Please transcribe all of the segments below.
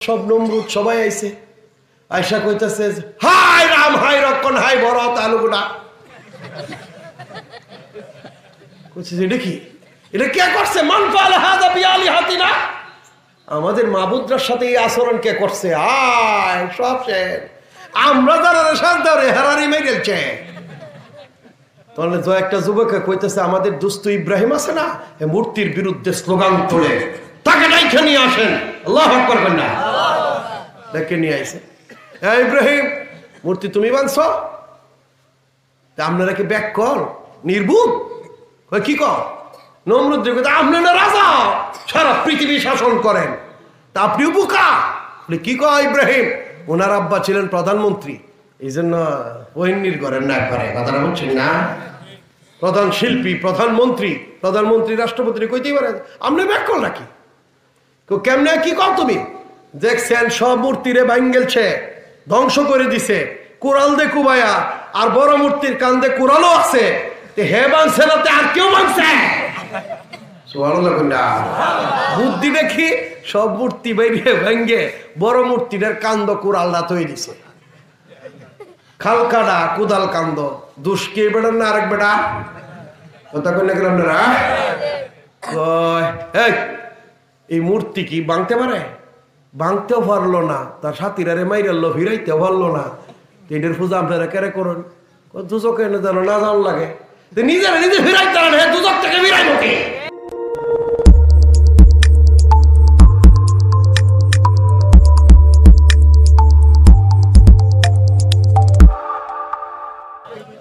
সব নমরুদ সবাই আইছে, আয়সা কইতেছে হাই রাম হাই রক্ষণ হাই ভরত আলুগুড়া। এটা কি, এটা কে করছে? মান ফাআলা হাযা বিআলিহাতিনা, আমাদের মাবুদরার সাথে এই আচরণ কে করছে? আয় সব শেষ, আমরা যারা শান্ত রে হারারি মেরেছে। তাহলে তো একটা যুবক কইতেছে আমাদের দুস্থ ইব্রাহিম আছে না, এই মূর্তির বিরুদ্ধে স্লোগান তোলে, তাকে ডাইকে নিয়ে আসেন। আল্লাহু আকবার করেন না, ডাইকে নিয়ে আইছে। এই ইব্রাহিম, মূর্তি তুমি বানছো, আপনারা কি ব্যাক কর নির্বুধ? কি কর? নমরুদ আপনারা রাজা, সারা পৃথিবী শাসন করেন, তা আপনিও বোকা। কি কয় ইব্রাহিম? ওনার আব্বা ছিলেন প্রধানমন্ত্রী, এই জন্য ওহিনীর করেন না একবারে, কথাটা বলছেন না? প্রধান শিল্পী, প্রধানমন্ত্রী, প্রধানমন্ত্রী রাষ্ট্রপতি কইতেই পারে, আপনি ব্যাক কর নাকি? কেমনে কি কর তুমি? দেখছেন সব মূর্তিরে ভাঙ্গেলছে, ধ্বংস করে দিছে, কোরাল দে কুবায়া, আর বড় মূর্তির কান্দে কোরালও আছে। হে বানছে না, আর কেউ বানছে? বুদ্ধি দেখি সব মূর্তি বাইরে ভেঙ্গে বড় মূর্তিটার কান্দ কোরালটা তৈরি দিছে। খালকাডা কুদাল কান্দ দুষ্কে বেড়া না আরেক বেটা, কথা কই না গেলাম না? এই মূর্তি কি ভাঙতে পারে? ভাঙতেও পারলো না, তার সাথীরারে মাইরাল্লো, ফিরাইতেও পারলো না। এটার পূজা আপনারা কেড়ে করুন, দুজকে এনে জানো না জান লাগে, নিজেরা নিজে ফিরাইতে পারেন, হ্যাঁ দুজক থেকে ফিরাইব কি?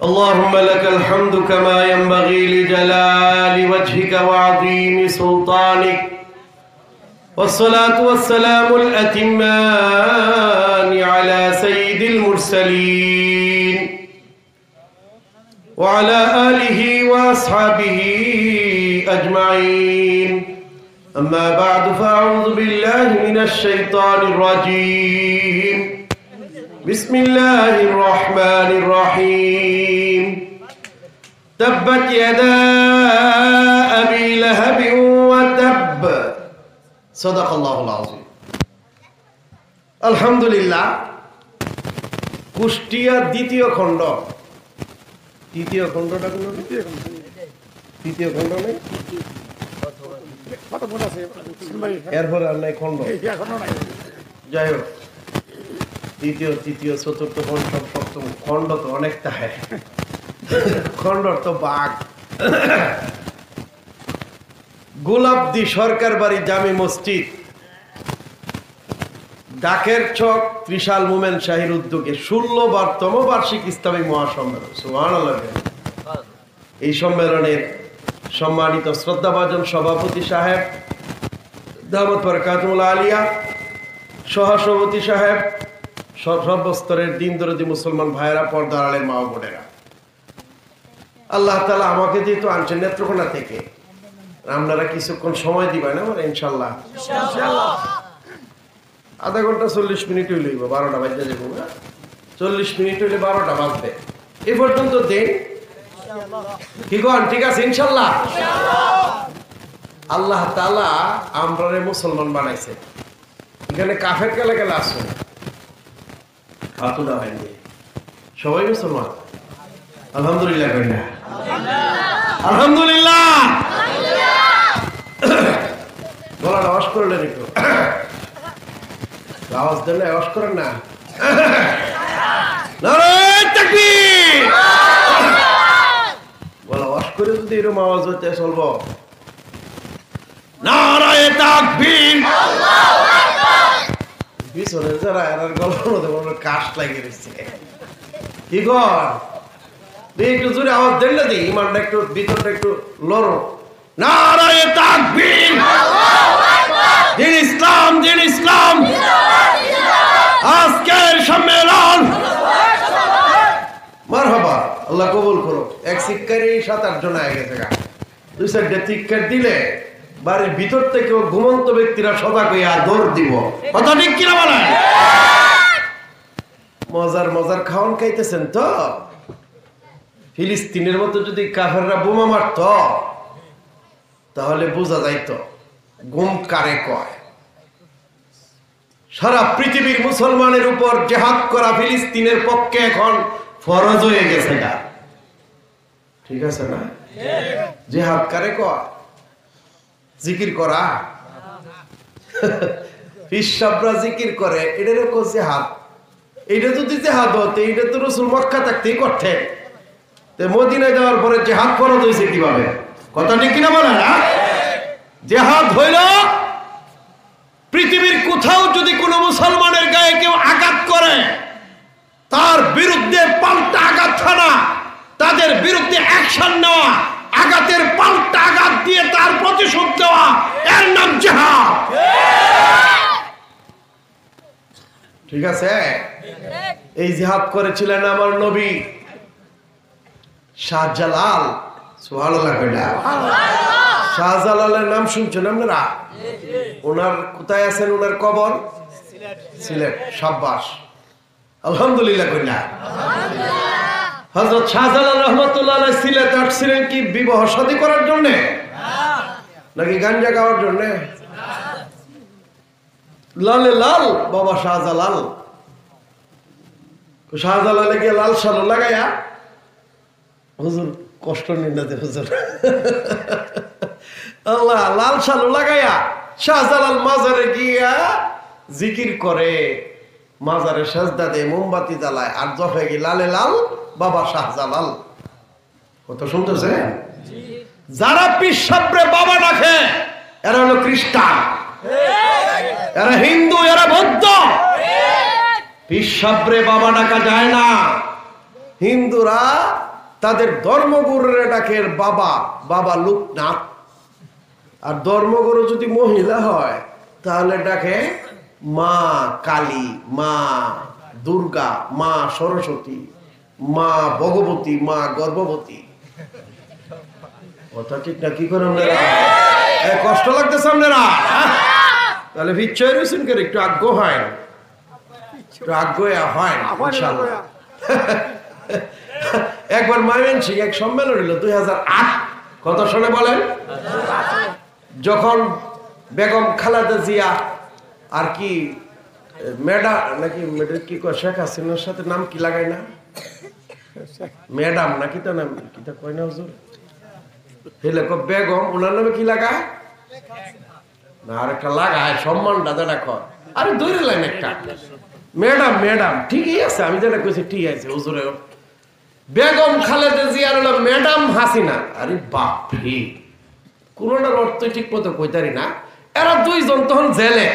اللهم لك الحمد كما ينبغي لجلال وجهك وعظيم سلطانك، والصلاة والسلام الأتمان على سيد المرسلين وعلى آله وأصحابه أجمعين. أما بعد فأعوذ بالله من الشيطان الرجيم. بسم الله الرحمن الرحيم. تبت يدا أبي لهب وتب. صدق الله العظيم. الحمد لله. কুষ্টিয়া দ্বিতীয় খণ্ড, তৃতীয় খণ্ডটা কোন? তৃতীয় খণ্ড নেই, এরপরে আর নাই খণ্ড। যাই হোক, দ্বিতীয় তৃতীয় চতুর্থ পঞ্চম সপ্তম খণ্ড তো অনেকটা, হ্যাঁ খণ্ডর তো বাঘ। গোলাপদি সরকার বাড়ি জামি মসজিদ, ডাকের ছক, ত্রিশাল মোমেন শাহীর উদ্যোগে 16তম বার্ষিক ইসলামী মহাসম্মেলন। সুবহানাল্লাহ। এই সম্মেলনের সম্মানিত শ্রদ্ধাভাজন সভাপতি সাহেব দামাত বরকাতুল আলিয়া, সহসভাপতি সাহেব, সর্বস্তরের দিন দরদি মুসলমান ভাইয়েরা, পর্দার আলের মা ও বোনেরা, আল্লাহ তাআলা আমাকে যেহেতু আনছেন নেত্রকোনা থেকে, আপনারা কিছুক্ষণ সময় দিবেন আমার ইনশাল্লাহ। আধা ঘন্টা 40 মিনিট হইলেই 12টা বাজে যাবো না, 40 মিনিট হইলে 12টা বাজবে, এ পর্যন্ত দেন কি কন? ঠিক আছে ইনশাল্লাহ। আল্লাহ তাআলা আমরারে মুসলমান বানাইছে, এখানে কাফের কেলা কেলা আছে, খাতুনা হয়নি, সবাই মুসলমান আলহামদুলিল্লাহ কই না? আলহামদুলিল্লাহ। গলাটা ওয়াশ করলেন একটু, আওয়াজ দিলে ওয়াশ করেন না। নারায়ে তাকবীর। গলা ওয়াশ করে যদি এরকম আওয়াজ হইতে চলবো, নারায়ে তাকবীর, আল্লাহু আকবার। পিছনে যারা এর গলার মধ্যে বড় কাশ লাগিয়ে দিচ্ছে, কি কর একটু জোরে আওয়াজ দেন না, দিই ইমানটা একটু ভিতরটা একটু লড়ো। নারায়ে তাকবীর, আল্লাহু আকবার। দিন ইসলাম, দিন ইসলাম। আজকের সম্মেলন মারহাবা, আল্লাহ কবুল করুক। এক শিক্ষারই 7-8 জন আগে গেছে, 2-4টা শিক্ষার দিলে বাড়ির ভিতর থেকে ঘুমন্ত ব্যক্তিরা সজাগ হয়ে আর দৌড় দিব, কথা ঠিক কিনা বলেন? মজার মজার খাওয়ান খাইতেছেন তো। ফিলিস্তিনের মতো যদি কাফেররা বোমা মারত তাহলে বোঝা যাইত ঘুম কারে কয়। সারা পৃথিবীর মুসলমানের উপর জিহাদ করা ফিলিস্তিনের পক্ষে এখন ফরজ হয়ে গেছে না? ঠিক আছে না? জিহাদ কারে কয়? জিকির করা। পিসাবরা জিকির করে, এটারও কো জিহাদ। এইটা যদি জিহাদ হতো, এইটা তো রাসূল মক্কা থাকতেই করতেন। তো মদিনায় যাওয়ার পরে জিহাদ ফরজ হয়েছে কিভাবে? কথা ঠিক কিনা বলেন? জিহাদ হইল পৃথিবীর কোথাও যদি কোনো মুসলমানের গায়ে কেউ আঘাত করে, তার বিরুদ্ধে পাল্টা আঘাত হানা, তাদের বিরুদ্ধে অ্যাকশন নেওয়া, আঘাতের পাল্টা আঘাত দিয়ে তার প্রতিশোধ দেওয়া, এর নাম জিহাদ। ঠিক আছে? এই জিহাদ করেছিলেন আমার নবী শাহজালাল। সুবহানাল্লাহ। শাহজালালের নাম শুনছেন আপনারা? ওনার কোথায় আছেন? ওনার কবর সিলেট। সাব্বাস, আলহামদুলিল্লাহ কইলা। হযরত শাহজালাল রাহমাতুল্লাহ আলাইহি সিলেটে আসছিলেন কি বিবাহ শাদী করার জন্য নাকি গাঞ্জা খাওয়ার জন্য? লালে লাল বাবা শাহজালাল। শাহজালালে গিয়ে লাল শালো লাগাইয়া, হুজুর কষ্ট নিন না হুজুর, আল্লাহ, লাল শালো লাগাইয়া শাহজালাল মাজারে গিয়া জিকির করে, মাজারে সাজদা দেয়, মোমবাতি জ্বালায়, আর জফে গিয়ে লালে লাল বাবা শাহজালাল। কত শুনতেছে? যারা পিসাবরে বাবা ডাকে এরা হলো খ্রিস্টান, এরা হিন্দু, এরা বৌদ্ধ। পিসাবরে বাবা ডাকা যায় না। হিন্দুরা তাদের ধর্মগুরুরে ডাকে বাবা, বাবা লোকনাথ। আর ধর্মগুরু যদি মহিলা হয় তাহলে ডাকে মা কালী, মা দুর্গা, মা সরস্বতী, মা ভগবতী, মা গর্ভবতী। কথা ঠিক না? কি করে আপনারা? কষ্ট লাগতেছে আপনারা? তাহলে বিচ্ছয় রয়েছেন করে একটু আগ্রহ হয়, একটু আগ্রহ হয়। একবার ময়মনসিংহ এক সম্মেলন হইল 2008। কত সনে বলেন? যখন বেগম খালেদা জিয়া আর কি ম্যাডাম নাকি কি শেখ হাসিনার সাথে নাম কি লাগাই না, ম্যাডাম নাকি তো নাম কি তা কয় না হুজুর, হেলে বেগম, ওনার নামে কি লাগায় না, আর একটা লাগায় সম্মান দাদা ডাক। আরে ধরে লাইন একটা ম্যাডাম, ম্যাডাম ঠিকই আছে, আমি যেটা কইছি ঠিক আছে হুজুরে। বেগম খালেদা জিয়ার হলো ম্যাডাম হাসিনা। আরে বাপ রে, কোনটার অর্থ ঠিক মতো কইতারি না। এরা দুইজন তখন জেলে,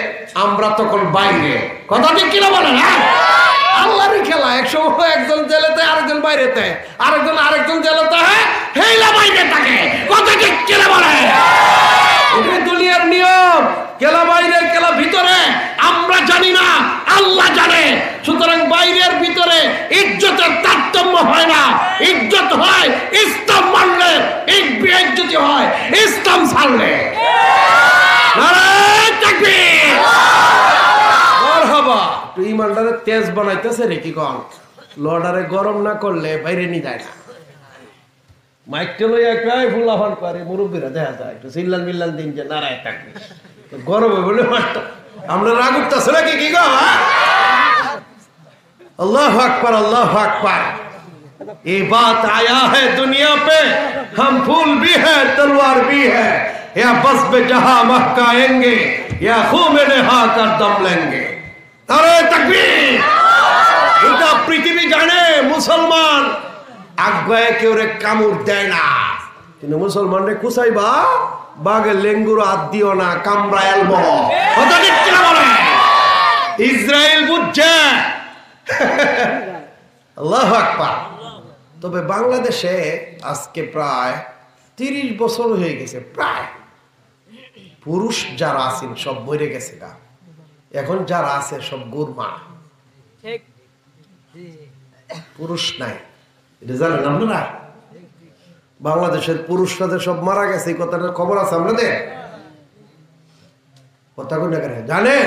আমরা তখন বাইরে। কথা ঠিক কিনা বলে না? আল্লাহরই খেলা। এক সময় একজন জেলেতে, আরেকজন বাইরেতে, আরেকজন জেলেতে, হেইলা বাইরে থাকে। কথা ঠিক কিনা বলে? এটা দুনিয়ার নিয়ম। কেলা বাইরের, কেলা ভিতরে আমরা জানি না, আল্লাহ জানে। সুতরাং বাইরের ভিতরে ইজ্জতের তারতম্য হয় না। ইজ্জত হয় ইসলাম মানলে, ইজ্জত হয় ইসলাম ছাড়লে। নারায়ে তাকবীর, মারহাবা। তুই ইমানদারে তেজ বানাইতেছে রে কি কম, লর্ডারে গরম না করলে বাইরে নি যায় না। মাইকটা লইয়া একটাই ফুলাফান করে, মুরব্বীরা দেখা যায় একটু চিল্লান মিল্লান দিন যে নারায়ে তাকবীর। গরমে বলে মাস্টার আমরা রাগ উঠতেছে নাকি কি গো? अल्लाह अकबर, अल्लाह अकबर। ये बात आया है दुनिया पे, हम फूल भी है तलवार भी है, या बस पे जहां महकाएंगे या खून में नहा कर दम लेंगे। अरे तकबीर। এটা পৃথিবী জানে মুসলমান আগ্রায় কেউ রে কামড় দেয় না, কিন্তু মুসলমান রে কুসাইবা বাগে লেঙ্গুর হাত দিও না, কামড়ায়াল বহ। কথা ঠিক কিনা বলে? ইসরায়েল বুঝছে। আল্লাহু আকবার। তবে বাংলাদেশে আজকে প্রায় 30 বছর হয়ে গেছে, প্রায় পুরুষ যারা আছেন সব মরে গেছে গা, এখন যারা আছে সব গুরমা, পুরুষ নাই। এটা জানেন আপনারা? বাংলাদেশের পুরুষরা সব মারা গেছে, এই কথাটার খবর আছে আপনাদের? কথা কোন জানেন?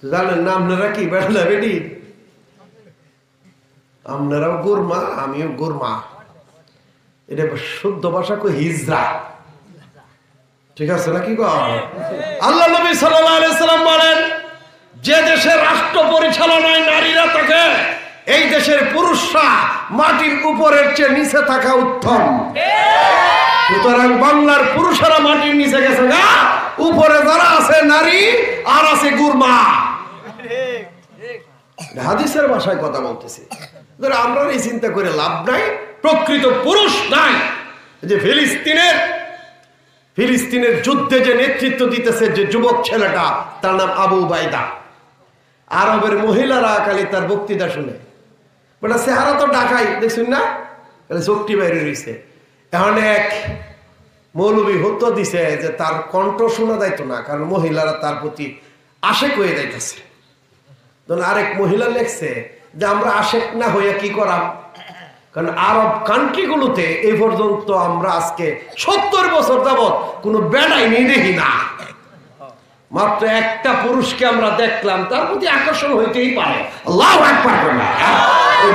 জানেন না আপনারা? কি বেড়া বেডি, আপনারাও গুরমা, আমিও গুরমা। এটা শুদ্ধ ভাষা কই হিজরা। ঠিক আছে নাকি গো? আল্লাহ নবী সাল্লাল্লাহু আলাইহি সাল্লাম বলেন, এই দেশের পুরুষরা মাটির উপরের চেয়ে নিচে থাকা উত্তম। সুতরাং বাংলার পুরুষেরা মাটির নিচে গেছে না, উপরে যারা আছে নারী আর আছে গুরমা। হাদিসের ভাষায় কথা বলতেছি, আমরা এই চিন্তা করে লাভ নাই। প্রকৃত পুরুষ নাই। যে ফিলিস্তিনের যুদ্ধে যে নেতৃত্ব দিতেছে যে যুবক ছেলেটা, তার নাম আবু উবাইদা। আরবের মহিলারা খালি তার বক্তৃতা শুনে, বেটা চেহারা তো ডাকাই, দেখছেন না, চোখটি বাইরে রয়েছে। এখন এক মৌলবী হত্যা দিছে যে তার কণ্ঠ শোনা যাইতো না, কারণ মহিলারা তার প্রতি আশেক হয়ে যাইতেছে। আরেক মহিলা লেখছে যে আমরা আশেক না হইয়া কি করাম, কারণ আরব কান্ট্রিগুলোতে এই পর্যন্ত আমরা আজকে 70 বছর যাবৎ কোনো বেড়াই নিয়ে দেখি না। মাত্র একটা পুরুষকে আমরা দেখলাম, তার প্রতি আকর্ষণ হইতেই পারে। আল্লাহু আকবার না,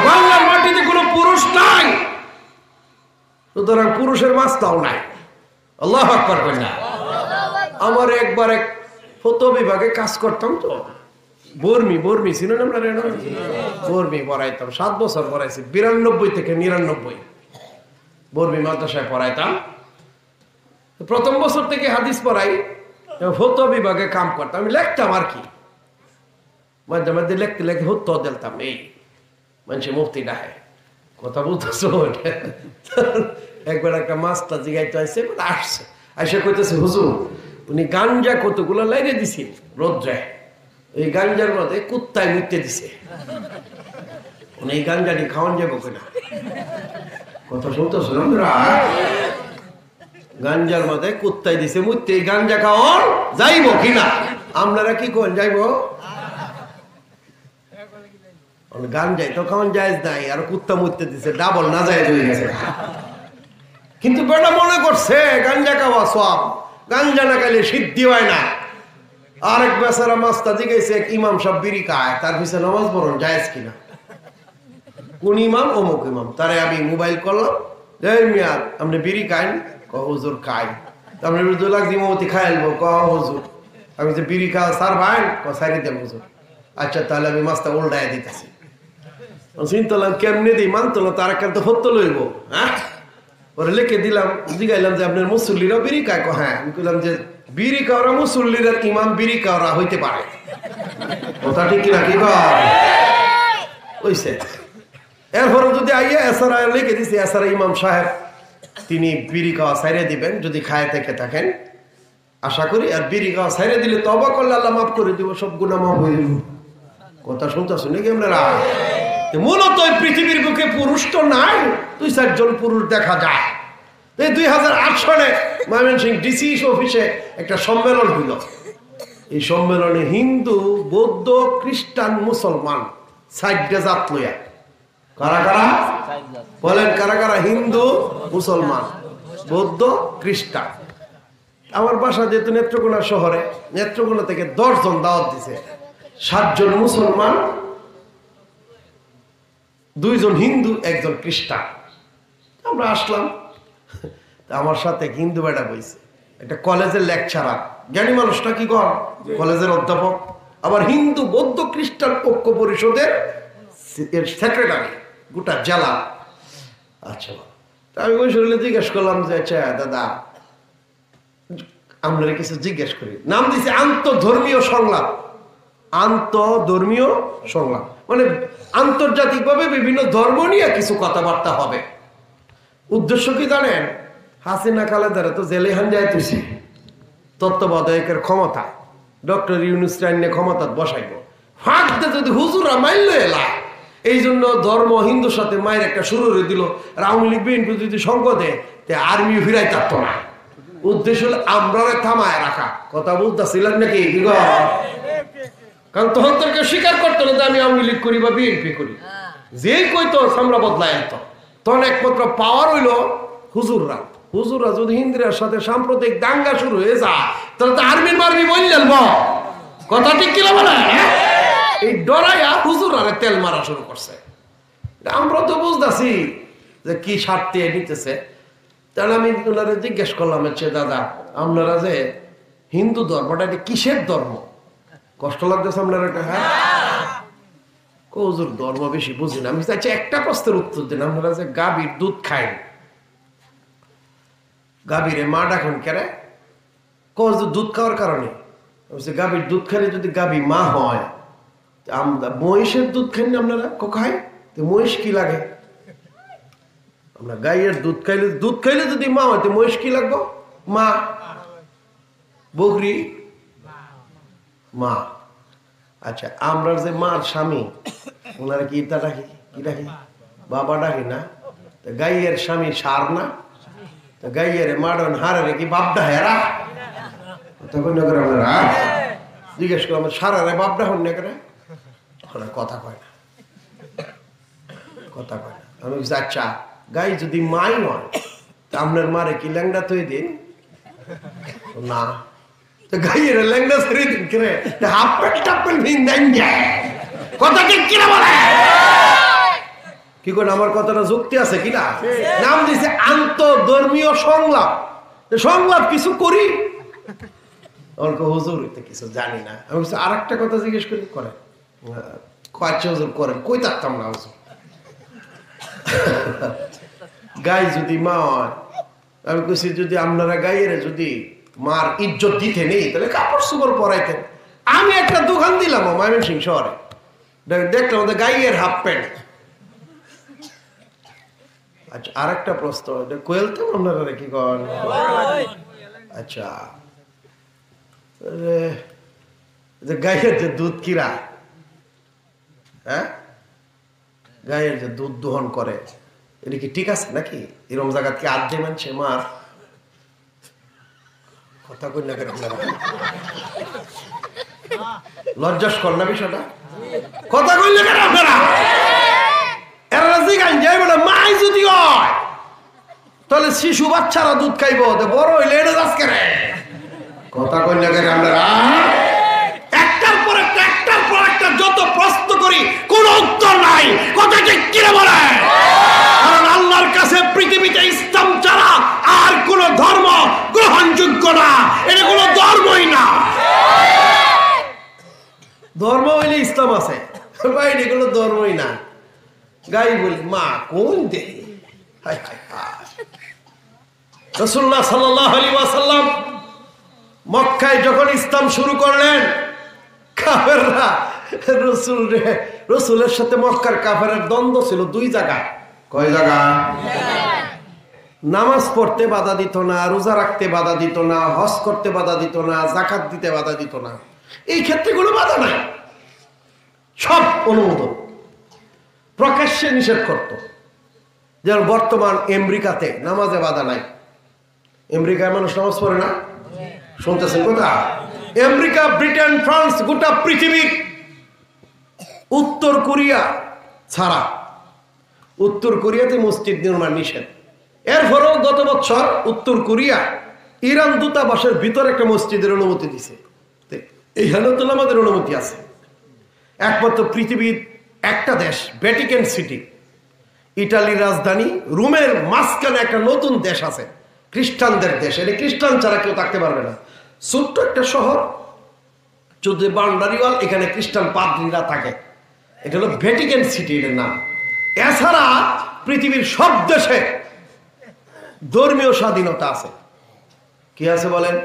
বাংলার মাটিতে কোনো পুরুষ নাই, সুতরাং পুরুষের মাস্তাও নাই। আল্লাহু আকবার না। আমার একবার এক ফটো বিভাগে কাজ করতাম, তো বর্মি ছিল না, আমরা বর্মি পড়াইতাম, 7 বছর পড়াইছি, 92 থেকে 99 বর্মি মাদ্রাসায় পড়াইতাম। প্রথম বছর থেকে হাদিস পড়াই, ফতো বিভাগে কাম করতাম, আমি লিখতাম আর কি, মাঝে মাঝে লিখতে লিখতে হতো দিলতাম। এই মানুষের মুফতি ডাহে কথা বলতেছো। একবার একটা মাস্টার জিগাইতে আসছে, আসে কইতেছে, হুজুর উনি গাঞ্জা কতগুলো লাইনে দিছি রোদ্রে, এই গাঞ্জার মধ্যে কুত্তায় মুততে দিছে, উনি এই গাঞ্জাটি খাওয়ান যাবো কিনা। কথা শুনতেছো না, গাঞ্জার মধ্যে কুত্তায় দিছে মুততে, এই গাঞ্জা খাওয়ান যাইব কিনা। আপনারা কি করেন, যাইব? গাঞ্জাই তো খাওয়ান জায়েজ নাই, আর কুত্তা মুততে দিছে, ডাবল না জায়েজ হয়ে গেছে। কিন্তু বেটা মনে করছে গাঞ্জা খাওয়া সব, গাঞ্জা না খাইলে সিদ্ধি হয় না। আরেক বেচারা মাস্তা জিগাইছে, এক ইমাম সব বিড়ি খায়, তার পিছনে নামাজ পড়ুন জায়েজ কিনা। কোন ইমাম? অমুক ইমাম। তারে আমি মোবাইল করলাম, মিয়া আপনি বিড়ি খাইন? হুজুর খাই। আপনি জিমতি খাইলবো? হুজুর আমি যে বিড়ি খাওয়া সার ভাই, সারি দেন হুজুর। আচ্ছা তাহলে আমি মাছটা উল্টাই দিতেছি। চিন্তালাম কেমনে দিই, মানতো না, তার একটা হত্যা লইব। হ্যাঁ, ওরা লিখে দিলাম, জিগাইলাম যে আপনার মুসল্লিরাও বিড়ি খায়? হ্যাঁ। আমি বললাম যে বিড়ি খাওয়া মুসল্লিরা ইমাম বিড়ি খাওয়া হইতে পারে, কথা ঠিক কিনা? কি কইছে? এরপরে যদি আইয়া এসারা লিখে দিছে, এসারা ইমাম সাহেব তিনি বিড়ি খাওয়া ছাইরে দিবেন যদি খায় থেকে থাকেন, আশা করি। আর বিড়ি খাওয়া ছাইরে দিলে তওবা করলে আল্লাহ মাফ করে দিব, সব গুনাহ মাফ হয়ে যাব। কথা শুনতেছো নাকি আপনারা? মূলত পৃথিবীর বুকে পুরুষ তো নাই, 2-4 জন পুরুষ দেখা যায়। এই 2008 সালে ময়মনসিংহ ডিসি অফিসে একটা সম্মেলন হইল। এই সম্মেলনে হিন্দু, বৌদ্ধ, খ্রিস্টান, মুসলমান 4 জাত লইয়া। কারা কারা বলেন? কারা কারা? হিন্দু, মুসলমান, বৌদ্ধ, খ্রিস্টান। আমার বাসা যেহেতু নেত্রকোনা শহরে, নেত্রকোনা থেকে 10 জন দাওয়াত দিছে, 7 জন মুসলমান, 2 জন হিন্দু, 1 জন খ্রিস্টান। আমরা আসলাম, আমার সাথে হিন্দু বেটা বইছে, একটা কলেজের লেকচারার, জ্ঞানী মানুষটা, কি কর কলেজের অধ্যাপক, আবার হিন্দু, বৌদ্ধ, খ্রিস্টান ঐক্য পরিষদের সেক্রেটারি গোটা জেলা। আচ্ছা, আমি ওই শরীরে জিজ্ঞেস করলাম যে আচ্ছা দাদা আমরা কিছু জিজ্ঞেস করি। নাম দিছে আন্তঃধর্মীয় সংলাপ। আন্তঃধর্মীয় সংলাপ মানে আন্তর্জাতিকভাবে বিভিন্ন ধর্ম নিয়ে কিছু কথাবার্তা হবে। উদ্দেশ্য কি জানেন? হাসিনা খালেদারে তো জেলে হান যাইতেছে, তত্ত্বাবধায়কের ক্ষমতা ডক্টর ইউনূস নিয়ে ক্ষমতা বসাইব, ফাঁক দিয়ে যদি হুজুরা মাইল এলা, এই জন্য ধর্ম হিন্দুর সাথে মায়ের একটা শুরু হয়ে দিল। আওয়ামী লীগ বিএনপি যদি সঙ্গ দেয়, আর্মি ফিরাই থাকত না। উদ্দেশ্য হলো আমরা থামায় রাখা। কথা বুঝতেছিলেন নাকি? কারণ তখন তোর কেউ স্বীকার করতো না যে আমি আওয়ামী লীগ করি বা বিএনপি করি, যেই কইতো সামরা বদলায় আনত। তখন একমাত্র পাওয়ার হইল হুজুররা। হুজুররা যদি হিন্দুদের সাথে সাম্প্রদায়িক দাঙ্গা শুরু হয়ে যায়, তাহলে তো আর্মির মারবি বললেন। কথা ঠিক কিনা বলে? এই ডরাইয়া হুজুররা তেল মারা শুরু করছে। আমরা তো বুঝতেছি যে কি স্বার্থে নিতেছে। তাহলে আমি ওনারা জিজ্ঞেস করলাম, হচ্ছে দাদা আপনারা যে হিন্দু ধর্মটা কিসের ধর্ম? কষ্ট লাগতেছে আপনার এটা? হ্যাঁ, হুজুর ধর্ম বেশি বুঝি না। আমি চাইছি একটা প্রশ্নের উত্তর দিন, আমরা যে গাভীর দুধ খাই, গাভীরে মা ডাকুন কেন? দুধ খাওয়ার কারণে। গাভীর দুধ খাইলে যদি গাভী মা হয়, আমরা মহিষের দুধ খাই না আপনারা খাই, তো মহিষ কি লাগে? আমরা গাইয়ের দুধ খাইলে যদি মা হয় তো মহিষ কি লাগবো? মা। বকরি মা। আচ্ছা, আমরা যে মার স্বামী ওনারা কি তা ডাকি, কি ডাকি? বাবা ডাকি না? গাইয়ের স্বামী সার না? গাইয়ের মাডন হারে কি বাপডা হেরা? তখন আপনারা জিজ্ঞেস করলাম সারারে বাপডা হন না করে? কথা কয় না, কথা কয় না। আমি বলছি আচ্ছা, গাই যদি মাই নয় তা আপনার মারে কি ল্যাংড়া তৈ দিন না? তো গাইয়ের ল্যাংড়া ছেড়ে দিন কিরে? হাফ প্যান্ট টাপ প্যান্ট ভিন দেন যায়, কথা ঠিক কিনা বলে? কি করে? আমার কথাটা যুক্তি আছে কিনা? নাম দিছে আন্তঃধর্মীয় সংলাপ। সংলাপ কিছু করি, অল্প হুজুর কিছু জানি না। আমি আর একটা কথা জিজ্ঞেস করি, করেন কয়েকটা হুজুর করেন, কই থাকতাম না হুজুর। গাই যদি মা হয়, আমি কইছি যদি আপনারা গাইয়ের যদি মার ইজ্জত দিতে নেই তাহলে কাপড় চোপড় পরাইতেন। আমি একটা দোকান দিলাম ময়মনসিংহ শহরে, দেখলাম ওদের গাইয়ের হাফ প্যান্ট। আচ্ছা, আর একটা প্রশ্ন, কোয়েল তো আপনারা কি করেন? আচ্ছা, গাইয়ের যে দুধ কিরা, হ্যাঁ, গায়ের যে দুধ দোহন করে, এটা কি ঠিক আছে নাকি? এরকম জায়গা কি আদ্যে মানছে মার? কথা কই না কেন আপনারা? লজ্জাস্কর না বিষয়টা? কথা কই না কেন আপনারা? এরা জিগান যাইবে না, মাই যদি হয় তাহলে শিশু বাচ্চারা দুধ খাইব, বড় হইলে এটা যাস করে। কথা কই না কেন আপনারা? একটার পর একটা যত প্রশ্ন করি কোন উত্তর নাই, কথা ঠিক কিনা বলে? কারণ আল্লাহর কাছে পৃথিবীতে ইসলাম ছাড়া আর কোন ধর্ম গ্রহণযোগ্য না। এটা কোন ধর্মই না। ধর্ম হইলে ইসলাম আছে, বাইরে কোনো ধর্মই না। গাই বলি মা কোন দেহে? রাসূলুল্লাহ সাল্লাল্লাহু আলাইহি ওয়াসাল্লাম মক্কায় যখন ইসলাম শুরু করলেন, কাফেররা রসুলের সাথে মক্কার কাফেরের দ্বন্দ্ব ছিল দুই জায়গায়। কয় জায়গা? নামাজ পড়তে বাধা দিত না, রোজা রাখতে বাধা দিত না, হজ করতে বাধা দিত না, যাকাত দিতে বাধা দিত না। এই ক্ষেত্রেগুলো বাধা নাই, সব অনুমোদন, প্রকাশ্যে নিষেধ করত। যেমন বর্তমান আমেরিকাতে নামাজে বাধা নাই। আমেরিকায় মানুষ নামাজ পড়ে না, শুনতেছেন কথা? আমেরিকা, ব্রিটেন, ফ্রান্স, গোটা পৃথিবীর, উত্তর কোরিয়া ছাড়া, উত্তর কোরিয়াতে মসজিদ নির্মাণ নিষেধ। এরপরেও গত বছর উত্তর কোরিয়া ইরান দূতাবাসের ভিতরে একটা মসজিদের অনুমতি দিছে। এইখানেও তো আমাদের অনুমতি আছে। একমাত্র পৃথিবীর একটা দেশ, ভ্যাটিকান সিটি, ইটালির রাজধানী রোমের মাঝখানে একটা নতুন দেশ আছে, খ্রিস্টানদের দেশ। এটা খ্রিস্টান ছাড়া কেউ থাকতে পারবে না। ছোট্ট একটা শহর, 14 বাউন্ডারি ওয়াল, এখানে খ্রিস্টান পাদ্রীরা থাকে। এটা হলো ভ্যাটিকান সিটি, এর নাম। এছাড়া পৃথিবীর সব দেশে ধর্মীয় স্বাধীনতা আছে। কি আছে বলেন?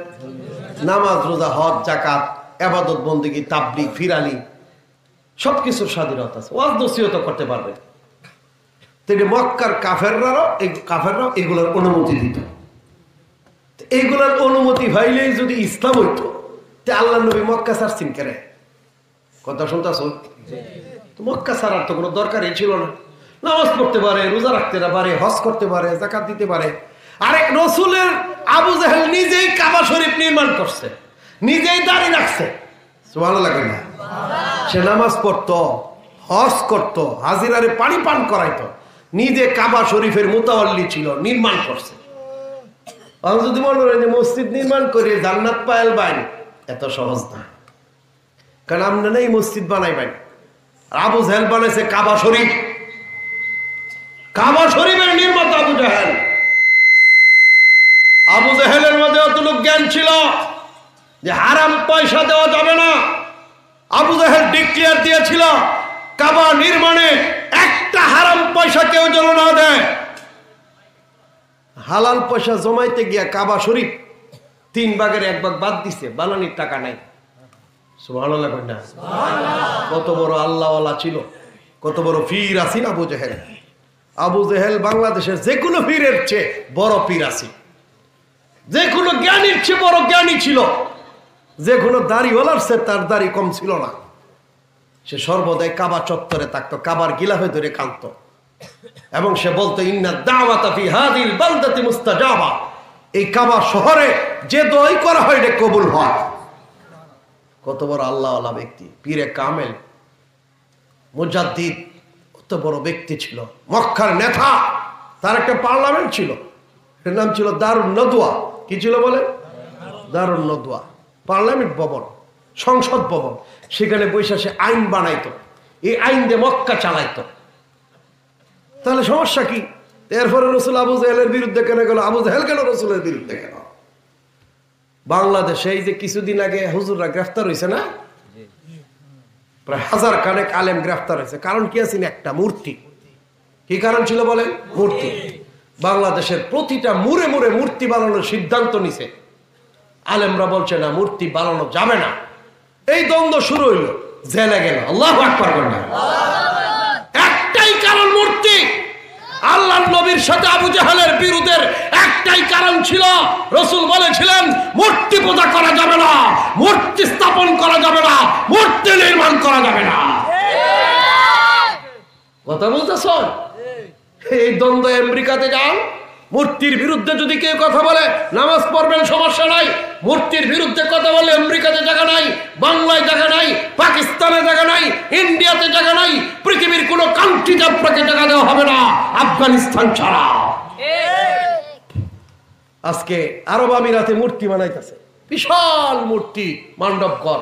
নামাজ, রোজা, হজ, যাকাত, ইবাদত বন্দেগী, তাবলীগ, ফিরালি, সবকিছুর স্বাধীনতা আছে। ওয়াজ নসিহত করতে পারবে। তিনি মক্কার কাফেররাও এগুলোর অনুমতি দিত। এইগুলোর অনুমতি ভাইলেই যদি ইসলাম হইতো, তে আল্লাহ নবী মক্কা ছাড়ছেন কেন? কথা শুনতেছ? মক্কা ছাড়ার তো কোনো দরকারই ছিল না। নামাজ পড়তে পারে, রোজা রাখতে পারে, হজ করতে পারে, যাকাত দিতে পারে। আরেক রসুলের আবু জাহেল নিজেই কাবা শরীফ নির্মাণ করছে, নিজেই দাড়ি রাখছে। সুবহানাল্লাহ কইনা? সে নামাজ পড়তো, হজ করতো, হাজিরারে পানি পান করাইতো, নিজে কাবা শরীফের মুতাওয়াল্লি ছিল, নির্মাণ করছে। যদি মনে করেন যে মসজিদ নির্মাণ করে জান্নাত পাইল বাইন, এত সহজ না। কারণ আমরা নেই মসজিদ বানাই বাইন। আবু জাহেল বানাইছে কাবা শরীফ। কাবা শরীফের নির্মাতা আবু জাহেল। আবু জাহেলের মধ্যে অতটুকু জ্ঞান ছিল যে হারাম পয়সা দেওয়া যাবে না। আবু জাহেল ডিক্লেয়ার দিয়েছিল কাবা নির্মাণে একটা হারাম পয়সা কেউ যেন না দেয়। হালাল পয়সা জমাইতে গিয়া কাবা শরীফ 3 ভাগের 1 ভাগ বাদ দিছে, বানানির টাকা নাই। সুবহানাল্লাহ কইনা। কত বড় আল্লাহওয়ালা ছিল, কত বড় পীর আছেন আবু জেহেল। আবু জেহেল বাংলাদেশের যে কোনো পীরের চেয়ে বড় পীর আছে, যে কোনো জ্ঞানীর চেয়ে বড় জ্ঞানী ছিল, যে কোনো দাড়িওয়ালার চেয়ে তার দাড়ি কম ছিল না। সে সর্বদাই কাবা চত্বরে থাকতো, কাবার গিলাফে ধরে কাঁদতো এবং সে বলতো ইন্না দাওয়াতা ফি হাদিল বালদাতি মুস্তাজাবা, এই কাবা শহরে যে দোয়াই করা হয় এটা কবুল হয়। কত বড় আল্লাহওয়ালা ব্যক্তি, পীরে কামেল, মুজাদ্দিদ, কত বড় ব্যক্তি ছিল, মক্কার নেতা। তার একটা পার্লামেন্ট ছিল, এর নাম ছিল দারুন নদওয়া। কি ছিল বলে? দারুন নদওয়া, পার্লামেন্ট ভবন, সংসদ ভবন। সেখানে বৈশা সে আইন বানাইতো, এই আইন দিয়ে মক্কা চালাইতো। তাহলে সমস্যা কি? এরপরে রসুল আবু জেহেলের বিরুদ্ধে কেন গেল? আবু জেহেল কেন রসুলের বিরুদ্ধে গেল? বাংলাদেশে এই যে কিছুদিন আগে হুজুররা গ্রেফতার হয়েছে না, প্রায় 1000 খানেক আলেম গ্রেফতার হয়েছে। কারণ কি আছে? একটা মূর্তি। কি কারণ ছিল বলেন? মূর্তি। বাংলাদেশের প্রতিটা মুড়ে মুড়ে মূর্তি বানানোর সিদ্ধান্ত নিছে। আলেমরা বলছে না, মূর্তি বানানো যাবে না। এই দ্বন্দ্ব শুরু হইল, জেলে গেল। আল্লাহু আকবার বলেন। একটাই কারণ, মূর্তি। আল্লাহর নবীর সাথে আবু জাহেলের বিরোধের একটাই কারণ ছিল, রাসূল বলেছিলেন মূর্তি পূজা করা যাবে না, মূর্তি স্থাপন করা যাবে না, মূর্তি নির্মাণ করা যাবে না। কথা বলতেছ? এই দ্বন্দ্ব আমেরিকাতে যান, মূর্তির বিরুদ্ধে যদি কেউ কথা বলে নামাজ পড়বেন, সমস্যা নাই। মূর্তির বিরুদ্ধে কথা বলে আমেরিকাতে জায়গা নাই, বাংলায় জায়গা নাই, পাকিস্তানে জায়গা নাই, ইন্ডিয়াতে জায়গা নাই, পৃথিবীর কোন কান্ট্রিতে আপনাকে জায়গা দেওয়া হবে না, আফগানিস্তান ছাড়া। আজকে আরব আমিরাতে মূর্তি বানাইতেছে, বিশাল মূর্তি, মণ্ডপঘর,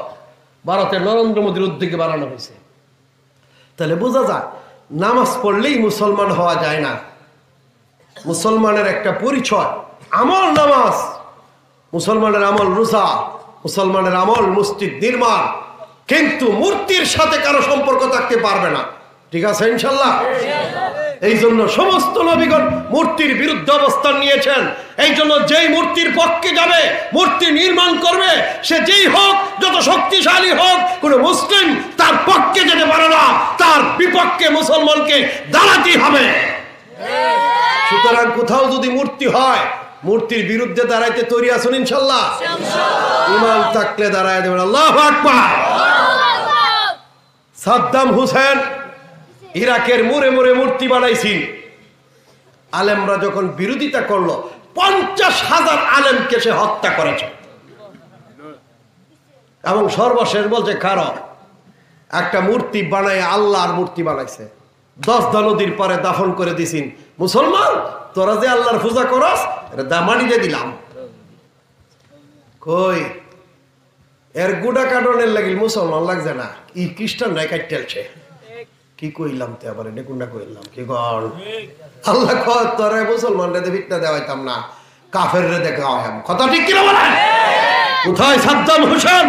ভারতের নরেন্দ্র মোদীর উদ্যোগে বানানো হয়েছে। তাহলে বোঝা যায় নামাজ পড়লেই মুসলমান হওয়া যায় না। মুসলমানের একটা পরিচয় আমল নামাজ, মুসলমানের আমল রোজা, মুসলমানের আমল মসজিদ নির্মাণ। কিন্তু মূর্তির সাথে কারো সম্পর্ক থাকতে পারবে না। ঠিক আছে ইনশাল্লাহ? এই জন্য সমস্ত নবীগণ মূর্তির বিরুদ্ধে অবস্থান নিয়েছেন। এই জন্য যেই মূর্তির পক্ষে যাবে, মূর্তি নির্মাণ করবে, সে যেই হোক, যত শক্তিশালী হোক, কোন মুসলিম তার পক্ষে যেতে পারে না, তার বিপক্ষে মুসলমানকে দাঁড়াতে হবে। সুতরাং কোথাও যদি মূর্তি হয়, মূর্তির বিরুদ্ধে দাঁড়াইতে তৈরি আছেন ইনশাল্লাহ? ঈমান থাকলে দাঁড়ায় দেবেন। আল্লাহু আকবার। সাদ্দাম হুসেন ইরাকের মুড়ে মুড়ে মূর্তি বানাইছি। আলেমরা যখন বিরোধিতা করলো, 50,000 আলেমকে সে হত্যা করেছে। এবং সর্বশেষ বলছে কারণ একটা মূর্তি বানায়, আল্লাহর মূর্তি বানাইছে, 10 নদীর পরে দাফন করে দিছিন। মুসলমান তোরা যে আল্লাহর পূজা করস, এটা দামানি দিয়ে দিলাম। কই এর গুড়া কাটনের লাগিল মুসলমান লাগছে না, ই খ্রিস্টান রায় কাটতেলছে। কি কইলাম তে আবার এটা কোনটা কইলাম? কি গণ আল্লাহ কয় তোরা মুসলমানরা ভিটনা দেওয়াইতাম না, কাফেররে দেখা হয়। কথা ঠিক কিনা বলেন? কোথায় সাদ্দাম হোসেন?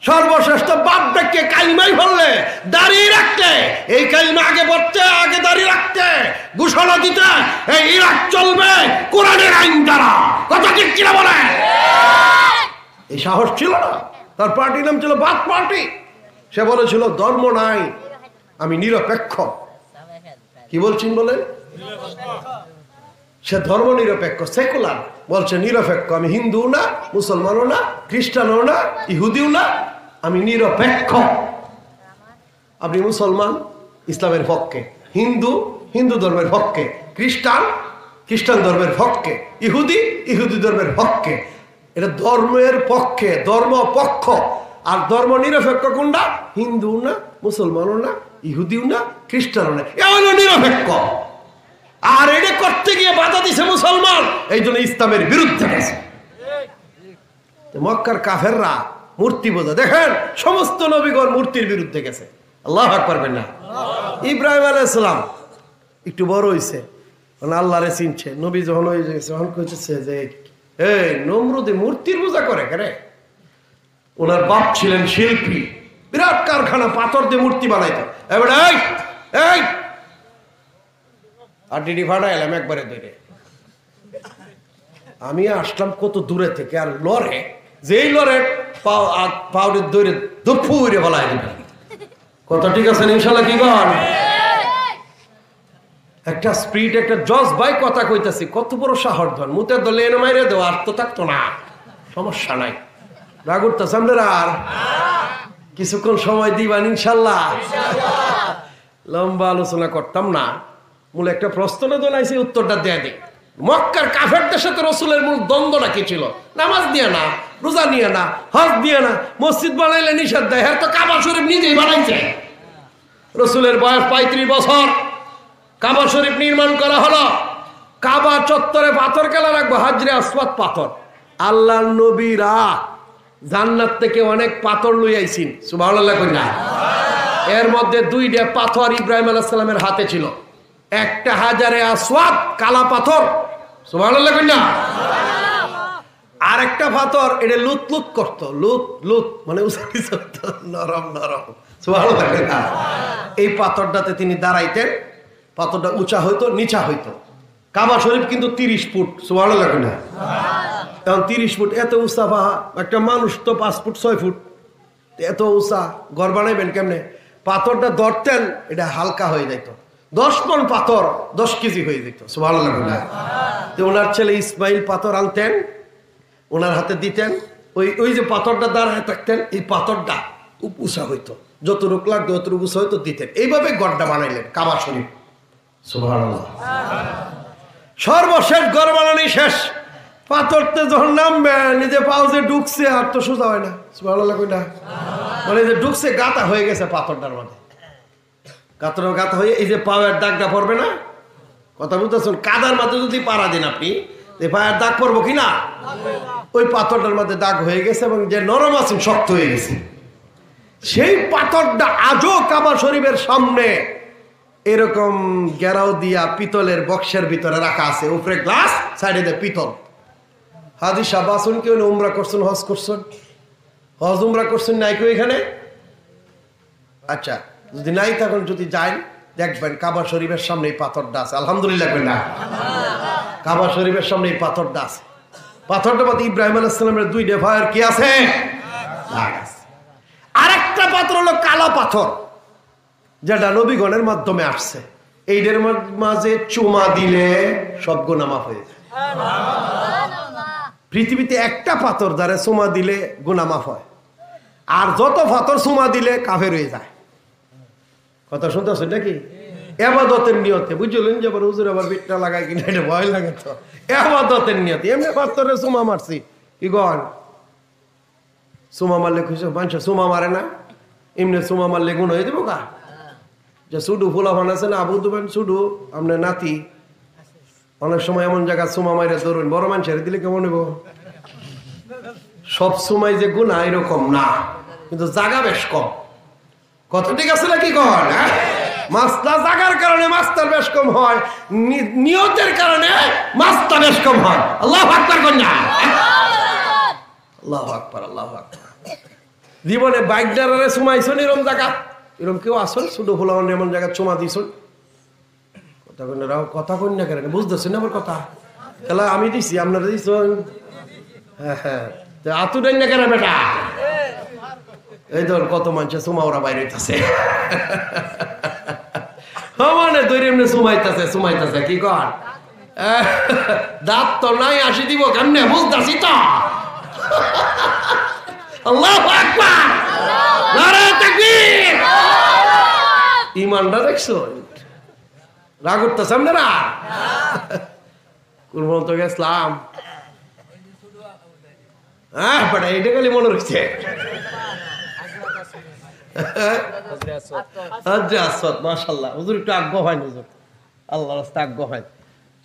সর্বশ্রেষ্ঠ বাপ ডেকে কালিমাই বললে, দাঁড়িয়ে রাখতে, এই কালিমা আগে পড়তে, আগে দাঁড়িয়ে রাখতে, ঘোষণা দিতে, এই ইরাক চলবে কোরআনের আইন দ্বারা। কথা ঠিক কিনা বলে? এই সাহস ছিল না। তার পার্টির নাম ছিল বাদ পার্টি। সে বলেছিল ধর্ম নাই, আমি নিরপেক্ষ। কি বলছেন বলে? সে ধর্ম নিরপেক্ষ, সেকুলার। বলছে নিরপেক্ষ, আমি হিন্দু না, মুসলমানও না, খ্রিস্টানও না, ইহুদিও না, আমি নিরপেক্ষ। আপনি মুসলমান, ইসলামের পক্ষে, হিন্দু, হিন্দু ধর্মের পক্ষে, খ্রিস্টান, খ্রিস্টান ধর্মের পক্ষে, ইহুদি, ইহুদি ধর্মের পক্ষে। এটা ধর্মের পক্ষে, ধর্ম পক্ষ। আর ধর্ম নিরপেক্ষ কোনটা? হিন্দু না, মুসলমানও না, ইহুদিও না, খ্রিস্টানও না, এ হলো নিরপেক্ষ। আর এটা করতে গিয়ে বাধা দিছে মুসলমান, এই জন্য ইসলামের বিরুদ্ধে গেছে। মক্কার কাফেররা মূর্তি বোঝা, দেখেন সমস্ত নবীগণ মূর্তির বিরুদ্ধে গেছে। আল্লাহু আকবার বলেন না? ইব্রাহিম আলাইহিস সালাম একটু বড় হইছে, আল্লাহরে চিনছে। নবী যখন হয়ে গেছে, তখন কইছে যে এই নমরুদে মূর্তির পূজা করে কেন? ওনার বাপ ছিলেন শিল্পী, বিরাট কারখানা, পাথর দিয়ে মূর্তি বানাইতো। এবার এই এই আর ডিডি ভাড়া এলাম একবারে ধরে। আমি আসলাম কত দূরে থেকে, আর লড়ে যেই লড়ে পাউডের দৌড়ে দুপুরে বলায় দিবে। কত ঠিক আছে ইনশাল্লাহ? কি কর একটা স্পিড, একটা জজ ভাই কথা কইতাছি, কত বড় সাহস ধন মুতের দলে এনে মাইরে দেওয়া, আর তো থাকতো না, সমস্যা নাই। রাগ উঠতেছে আপনারা? আর কিছুক্ষণ সময় দিবান ইনশাল্লাহ। লম্বা আলোচনা করতাম না, মূল একটা প্রশ্ন দোলাইছি, উত্তরটা দেয়া দিই। মক্কার কাফেরদের সাথে রসুলের মূল দ্বন্দ্বটা কি ছিল? নামাজ দিয়ে না, রোজা নিয়ে না, হজ দিয়ে না, মসজিদ বানাইলে নিষেধ দেয়। হ্যাঁ, তো কাবা শরীফ নিজেই বানাইছে। রসুলের বয়স 35 বছর, কাবা শরীফ নির্মাণ করা হলো। কাবা চত্বরে পাথর কেলা রাখবো, হাজরে আসওয়াদ পাথর। আল্লাহ নবীরা জান্নাত থেকে অনেক পাথর লই আইছেন, সুবহানাল্লাহ কইনা। এর মধ্যে 2টা পাথর ইব্রাহিম আলাইহিস সালামের হাতে ছিল। একটা হাজারে আসওয়াদ কালা পাথর, সুবহানাল্লাহ কইনা। আর একটা পাথর এটা লুত লুত করত, লুত লুত মানে নরম নরম, সুবহানাল্লাহ কইনা। এই পাথরটাতে তিনি দাঁড়াইতেন, পাথরটা উঁচা হইতো নিচা হইতো। কাবা শরীফ কিন্তু 30 ফুট, সুবহানাল্লাহ কইনা। এখন 30 ফুট এত উঁচা পাহা, একটা মানুষ তো 5 ফুট 6 ফুট, এত উঁচা ঘর বানাইবেন কেমনে? পাথরটা ধরতেন, এটা হালকা হয়ে যেত। 10 টন পাথর 10 কেজি হয়ে যেত, সুবহানাল্লাহ। তো ওনার ছেলে ইসমাইল পাথর আনতেন, ওনার হাতে দিতেন, ওই যে পাথরটা দাঁড়ায় থাকতেন, এই পাথরটা উঁচা হইতো, যতটুকু লাগতো যতটুকু উঁচা হইতো দিতেন। এইভাবে গড়টা বানাইলেন কাবা শরীফ, সুবহানাল্লাহ। সর্বশেষ গড় বানানি শেষ, পাথরতে যখন নামবে নিজে পাও যে ঢুকছে, আর তো সোজা হয় না, সুবহানাল্লাহ কইনা। মানে যে ঢুকছে গাতা হয়ে গেছে পাথরটার মধ্যে, গাতা হয়ে এই যে পায়ের দাগটা পড়বে না, কথা বুঝতেছেন? কাদার মধ্যে যদি পাড়া দিন আপনি, পায়ের দাগ পড়বো কিনা? ওই পাথরটার মধ্যে দাগ হয়ে গেছে, এবং যে নরম আছে শক্ত হয়ে গেছে। সেই পাথরটা আজও কাবা শরীফের সামনে এরকম গেরাও দিয়া পিতলের বক্সের ভিতরে রাখা আছে, উপরে গ্লাস, সাইডে দিয়ে পিতল। হাজি সাহেব আসুন, কেউ উমরা করছেন, হজ করছেন, হজ উমরা করছেন নাই কেউ এখানে? আচ্ছা, যদি নাই তখন যদি যাই দেখবেন কাবা শরীফের সামনে এই পাথরটা আছে, আলহামদুলিল্লাহ না। কাবা শরীফের সামনে এই পাথরটা আছে। পাথরটা মধ্যে ইব্রাহিম আলাইহিস সালামের 2 ভাইয়ের কি আছে? আরেকটা পাথর হলো কালো পাথর, যেটা নবীগণের মাধ্যমে আসছে। এইটার মাঝে চুমা দিলে সব গুনাহ মাফ হয়ে যায়। পৃথিবীতে একটা পাথর দ্বারা চুমা দিলে গুনাহ মাফ হয়, আর যত পাথর চুমা দিলে কাফের হয়ে যায়। কথা শুনতেছেন নাকি? এবাদতের নিয়তে, বুঝলেন? যে হুজুর আবার বিটটা লাগাই কিনা, এটা ভয় লাগে তো। এবাদতের নিয়তে এমনি পাথরে চুমা মারছি, কি গন চুমা মারলে খুশি মানুষ? চুমা মারে না, এমনি চুমা মারলে গুণ হয়ে দেবো কা? যে শুধু ফুলা ফান আছে না, আবু দুবেন শুধু আপনার নাতি, অনেক সময় এমন জায়গা চুমা মাইরে ধরুন, বড় মানুষের দিলে কেমন হইব? সব সময় যে গুণা এরকম না, কিন্তু জায়গা বেশ কম। কথা ঠিক আছে নাকি কন? মাছটা জাগার কারণে মাছটার বেশ কম হয়, নিয়তের কারণে মাছটা বেশ কম হয়। আল্লাহু আকবার কন্যা, আল্লাহু আকবার, আল্লাহু আকবার। জীবনে বাইক ড্রাইভারে চুমাইছুন এরকম জায়গা? এরকম কেউ আসুন শুধু ফুলান এমন জায়গা চুমা দিছুন? কথা কন্যা রাও, কথা কন্যা কেন বুঝতেছেন আমার কথা? তাহলে আমি দিছি, আপনারা দিছুন? হ্যাঁ হ্যাঁ, আতুরেন না কেন বেটা? এই ধর কত মানুষের চুমা ওরা বাইরে হইতেছে, মানে দৈরে এমনি চুমাইতেছে, কি কর? দাঁত তো নাই, আসি দিব কেমনে বুঝতেছি তো। আল্লাহু আকবার, নারে তাকবীর। ইমানটা দেখছো? রাগ উঠতেছে আপনারা? কোন বলতো গেছিলাম? হ্যাঁ বেটা, এইটা খালি মনে রাখছে। মাশাআল্লাহ, হুজুর একটু আগ্রহ হয়, হুজুর আল্লাহ রাস্তায় আগ্রহ হয়।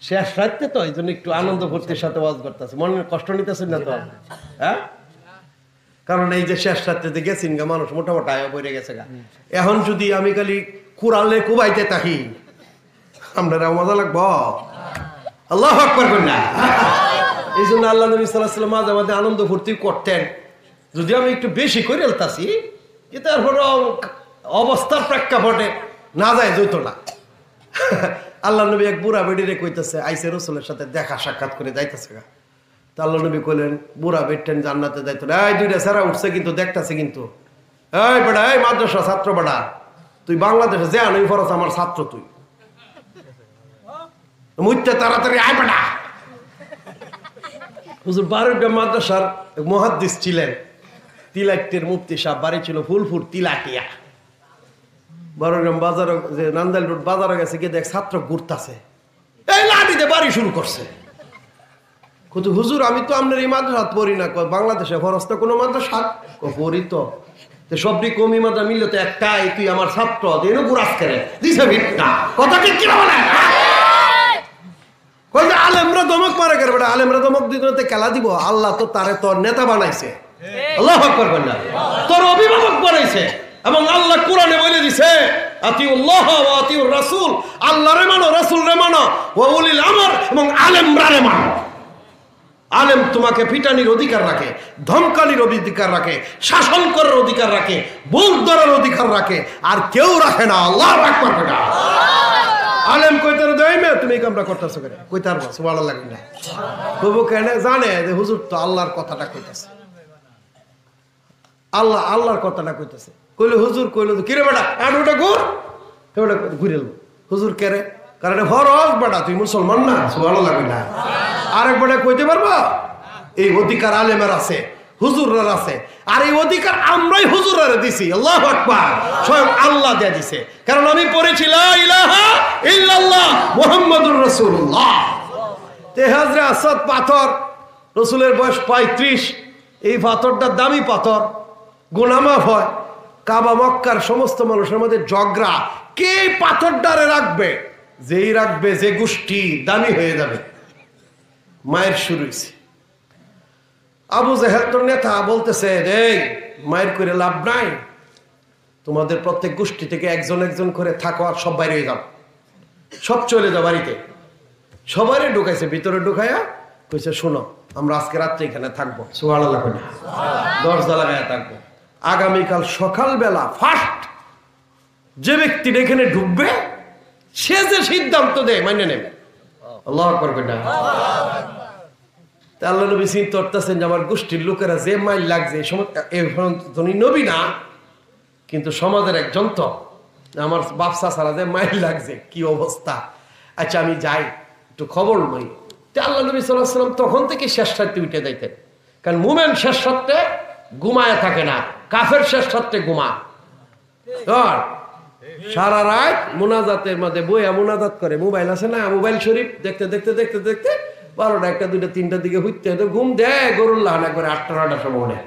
শেষ রাখতে তো এই জন্য একটু আনন্দ ভর্তির সাথে ওয়াজ করতেছে, মনের কষ্ট নিতেছেন না তো? হ্যাঁ, কারণ এই যে শেষ রাত্রে গেছেন গা মানুষ মোটামুটি আয়া পড়ে গেছে গা। এখন যদি আমি খালি কুরালে কুবাইতে থাকি, আপনারা মজা লাগবো? আল্লাহু আকবার কন্যা। এই জন্য আল্লাহ নবী সাল্লাল্লাহু আলাইহি ওয়াসাল্লাম মাঝে মাঝে আনন্দ ভর্তি করতেন। যদি আমি একটু বেশি করে এলতাছি, কিন্তু এরপরে অবস্থার প্রেক্ষাপটে না যায় যেত না। আল্লাহ নবী এক বুড়া বেডিরে কইতেছে, আইসে রসুলের সাথে দেখা সাক্ষাৎ করে যাইতেছে গা। তা আল্লাহ নবী কইলেন, বুড়া বেডটেন জান্নাতে যাইতো না, এই দুইটা সারা উঠছে কিন্তু দেখতেছে কিন্তু, এই বেড়া, এই মাদ্রাসা ছাত্র বেড়া, তুই বাংলাদেশে যে আনই ফরস আমার ছাত্র, তুই মুইতে তাড়াতাড়ি আয় বেড়া। হুজুর বারুইটা মাদ্রাসার মুহাদ্দিস ছিলেন, তিলাকটির মুফতি সাহেব, বাড়ি ছিল ফুলপুর তিলাটিয়া। বারোগ্রাম বাজারে, যে নান্দাইল রোড বাজারে গেছে, গিয়ে দেখ ছাত্র ঘুরতাছে, এই লাঠিতে বাড়ি শুরু করছে। কিন্তু হুজুর আমি তো আপনার এই মাদ্রাসা পড়ি না। বাংলাদেশে ফরজ তো কোনো মাদ্রাসা পড়ি তো, সবটি কমি মাদ্রাসা মিললে তো একটাই, তুই আমার ছাত্র, এনে গুরাস করে দিছে ভিটটা কথা ঠিক কিনা বলে। আলেমরা দমক মারা করে বেটা, আলেমরা দমক দিতে খেলা দিব। আল্লাহ তো তারে তোর নেতা বানাইছে, আল্লাহ করবেন না, তোর অভিভাবক বানাইছে। এবং আল্লাহ কোরআনে বলে দিছে, আতিউল্লাহ ওয়া আতিউর রাসূল, আল্লাহরে মানো, রাসূলরে মানো, ওয়া উলিল আমর, এবং আলেমরারে মানো। আলেম তোমাকে পিটানির অধিকার রাখে, ধমকানির অধিকার রাখে, শাসন করার অধিকার রাখে, বুক ধরার অধিকার রাখে, আর কেউ রাখে না। আল্লাহু আকবার বেটা। আলেম কইতার দেই মে তুমি কামটা করতেছো কেন, কইতার বস ভালো লাগে না, তবু কেন জানে যে হুজুর তো আল্লাহর কথাটা কইতাছে, আল্লাহর কথাটা কইতাছে। কইলে হুজুর কইলো কিরে বেটা, আর ওটা ঘুর, ওটা ঘুরে এলো। হুজুর কেরে, কারণ ফরজ বেটা, তুই মুসলমান না, ভালো লাগে না। আরেক বেটা কইতে পারবা, এই অধিকার আলেমের আছে, হুজুরের আছে, আর এই অধিকার আমরাই হুজুরের দিছি। আল্লাহু আকবার, স্বয়ং আল্লাহ দিয়ে দিছে। কারণ আমি পড়েছি লা ইলাহা ইল্লাল্লাহ মুহাম্মাদুর রাসূলুল্লাহ। তেহাজরে আসাদ পাথর, রসুলের বয়স 35, এই পাথরটা দামি পাথর, গুনাহ মাফ হয়। কাবা মক্কার সমস্ত মানুষের মধ্যে ঝগড়া, কে পাথরটারে রাখবে, যেই রাখবে যে গোষ্ঠী দামি হয়ে যাবে। মায়ের শুরু হয়েছে। আবু জেহেল তোর নেতা বলতেছে, এই মায়ের করে লাভ নাই, তোমাদের প্রত্যেক গোষ্ঠী থেকে একজন একজন করে থাকো, আর সব বাইরে যাও, সব চলে যাও বাড়িতে। সবারই ঢুকাইছে, ভিতরে ঢুকাইয়া কইছে, শোনো আমরা আজকে রাত্রে এখানে থাকবো, সুবহানাল্লাহ, দরজা লাগাইয়া থাকবো। আগামীকাল সকালবেলা ফার্স্ট যে ব্যক্তিটা এখানে ঢুকবে, সে যে সিদ্ধান্ত দেয় মানে নেবে। আল্লাহু আকবার বেটা। আল্লাহ নবী চিন্তা করতেছেন যে আমার গোষ্ঠীর লোকেরা যে মাইল লাগছে, এই নবী না কিন্তু সমাজের একজন, তো আমার বাপসা ছাড়া যে মাইল লাগছে, কি অবস্থা। আচ্ছা আমি যাই একটু খবর নই। আল্লাহ নবী সাল্লাল্লাহু আলাইহি ওয়াসাল্লাম তখন থেকে শেষ রাতে উঠে যাইতেন, কারণ মুমিন শেষ রাতে ঘুমায় থাকে না, কাফের শেষ রাতে ঘুমায়। সারা রাত মুনাজাতের মধ্যে বইয়া মুনাজাত করে, মোবাইল আছে না, মোবাইল শরীফ দেখতে দেখতে দেখতে দেখতে 12টা 1টা 2টা 3টার দিকে হইতে হয়তো ঘুম দেয় গরুল্লাহ না করে 8টা 9টার সময়।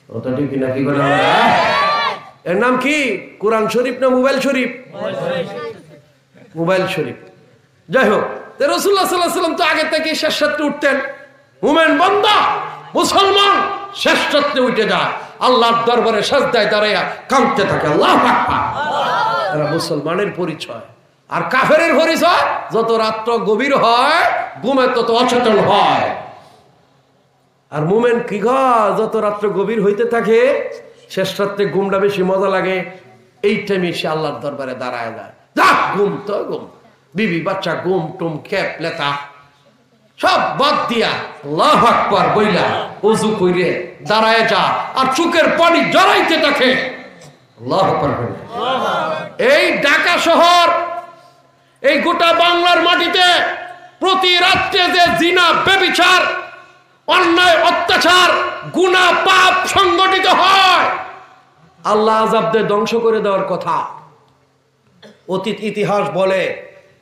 ওটা ঠিক না, কি করে এর নাম কি, কোরআন শরীফ না মোবাইল শরীফ? মোবাইল শরীফ। যাই হোক, রাসূলুল্লাহ সাল্লাল্লাহু আলাইহি ওয়াসাল্লাম তো আগে থেকে শেষ রাতে উঠতেন। মুমিন বান্দা মুসলমান শেষ রাতে উঠে যায়, আল্লাহর দরবারে সাজদায় দাঁড়াইয়া কাঁদতে থাকে। আল্লাহু আকবার। এরা মুসলমানের পরিচয়। আর কাফেরের পরিচয়, যত রাত্র গভীর হয় ঘুমে তত অচেতন হয়। আর মুমিন কি যত রাত্র গভীর হইতে থাকে, শেষ রাত্রে ঘুমটা বেশি মজা লাগে, এই টাইমে সে আল্লাহর দরবারে দাঁড়ায় যায়। যাক ঘুম তো ঘুম, বিবি বাচ্চা ঘুম টুম খেপ লেতা সব বাদ দিয়া আল্লাহু আকবার বইলা ওযু কইরে দাঁড়ায় যা, আর চোখের পানি জড়াইতে থাকে। আল্লাহু আকবার। এই ঢাকা শহর, এই গোটা বাংলার মাটিতে প্রতি রাত্রে যে জিনা, ব্যভিচার, অন্যায়, অত্যাচার, গুনাহ, পাপ সংগঠিত হয়, আল্লাহ আযাব দিয়ে ধ্বংস করে দেওয়ার কথা। অতীত ইতিহাস বলে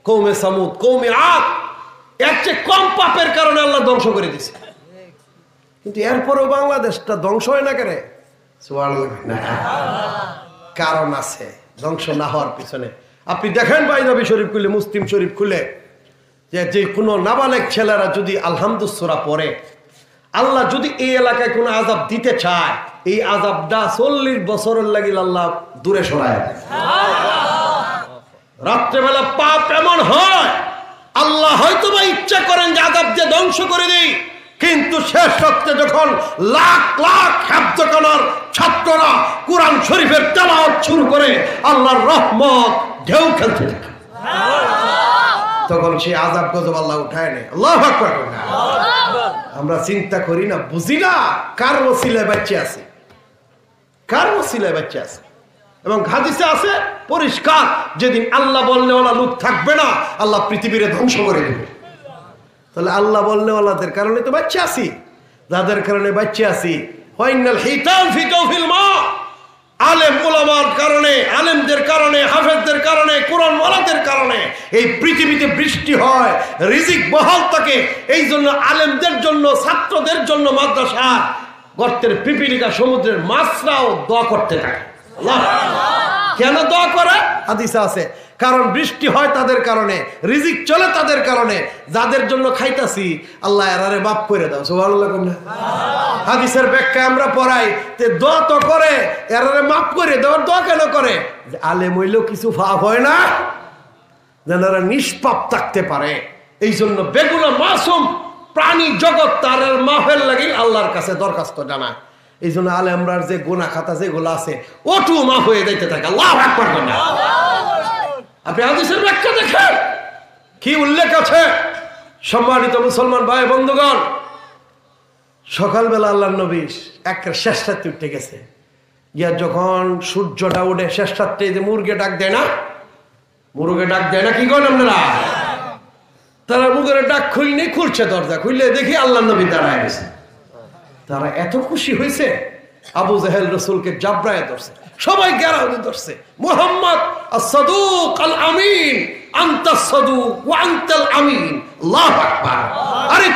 কওমে সামুদ, কওমে আদ এর চেয়ে কম পাপের কারণে আল্লাহ ধ্বংস করে দিছে। কিন্তু এরপরেও বাংলাদেশটা ধ্বংস হয় না কেন? কারণ আছে ধ্বংস না হওয়ার পিছনে। আপনি দেখেন পাঞ্জাবি শরীফ খুলে, মুসলিম শরীফ খুলে, যে কোনো নাবালেগ ছেলেরা যদি আলহামদুলিল্লাহ সূরা পড়ে, আল্লাহ যদি এই এলাকায় কোনো আযাব দিতে চায়, এই আযাবটা 40 বছরের লাগি আল্লাহ দূরে সরায়। রাত্রেবেলা পাপ এমন হয়, আল্লাহ হয়তো বা ইচ্ছা করেন যে আযাব দিয়ে ধ্বংস করে দেই, কিন্তু শেষ রাত্রে যখন লাখ লাখ হেফজখানার ছাত্ররা কোরআন শরীফের তেলাওয়াত শুরু করে আল্লাহর রহমত ঢেউ খেলতে থাকে। তখন সেই আযাব গজব আল্লাহ উঠায় নেয়। আল্লাহু আকবার। আমরা চিন্তা করি না, বুঝি না কার ওসিলায় বাঁচে আছে, কার ওসিলায় বাঁচে আছে। এবং হাদিসে আছে পরিষ্কার, যেদিন আল্লাহ বলনেওয়ালা লোক থাকবে না, আল্লাহ পৃথিবীর ধ্বংস করে দেবে। তাহলে আল্লাহ বলনেওয়ালাদের কারণে তো বাঁচে আছি, যাদের কারণে বাঁচে আছি। ওয়াইনাল হিতাম ফি তাওফিল মা, আলেম উলামার কারণে, আলেমদের কারণে, হাফেজদের কারণে, কোরআন ওয়ালাদের কারণে এই পৃথিবীতে বৃষ্টি হয়, রিজিক বহাল থাকে। এই জন্য আলেমদের জন্য, ছাত্রদের জন্য মাদ্রাসা গর্তের পিপিলিকা সমুদ্রের মাছরাও দোয়া করতে থাকে। কেন দোয়া করে? হাদিসে আছে, কারণ বৃষ্টি হয় তাদের কারণে, রিজিক চলে তাদের কারণে। যাদের জন্য খাইতাছি আল্লাহ এরারে মাফ করে দাও। সুবহানাল্লাহ। হাদিসের ব্যাখ্যা আমরা পড়াই, তে দোয়া তো করে, এরারে মাফ করে দেওয়ার দোয়া কেন করে? যে আলেম হইলেও কিছু পাপ হয় না, যেন এরা নিষ্পাপ থাকতে পারে। এই জন্য বেগুনা মাসুম প্রাণী জগৎ তার মাফের লাগি আল্লাহর কাছে দরখাস্ত জানায়। এই জন্য আলেমরার যে গুনাহ খাতা যেগুলো আছে ওটু মাফ হয়ে যাইতে থাকে। আল্লাহু আকবার। আপনি হাদিসের ব্যাখ্যা দেখেন কি উল্লেখ আছে। সম্মানিত মুসলমান ভাই বন্ধুগণ, সকালবেলা আল্লাহর নবী এক শেষ রাত্রে উঠে গেছে, গিয়া যখন সূর্যটা উঠে শেষ রাত্রে যে মুরগে ডাক দেয় না, মুরগে ডাক দেয় না, কি করেন আপনারা? তারা মুরগের ডাক খুলছে, দরজা খুললে দেখি আল্লাহর নবী দাঁড়ায় গেছে। তারা এত খুশি হয়েছে, আবু জাহেল রসুলকে জাবরায় ধরছে, সবাই গেরাউনি ধরছে। মুহাম্মদ আস-সাদুক আল আমিন, আনতাস সাদুক ওয়া আনতাল আমিন। আল্লাহু আকবার। আরে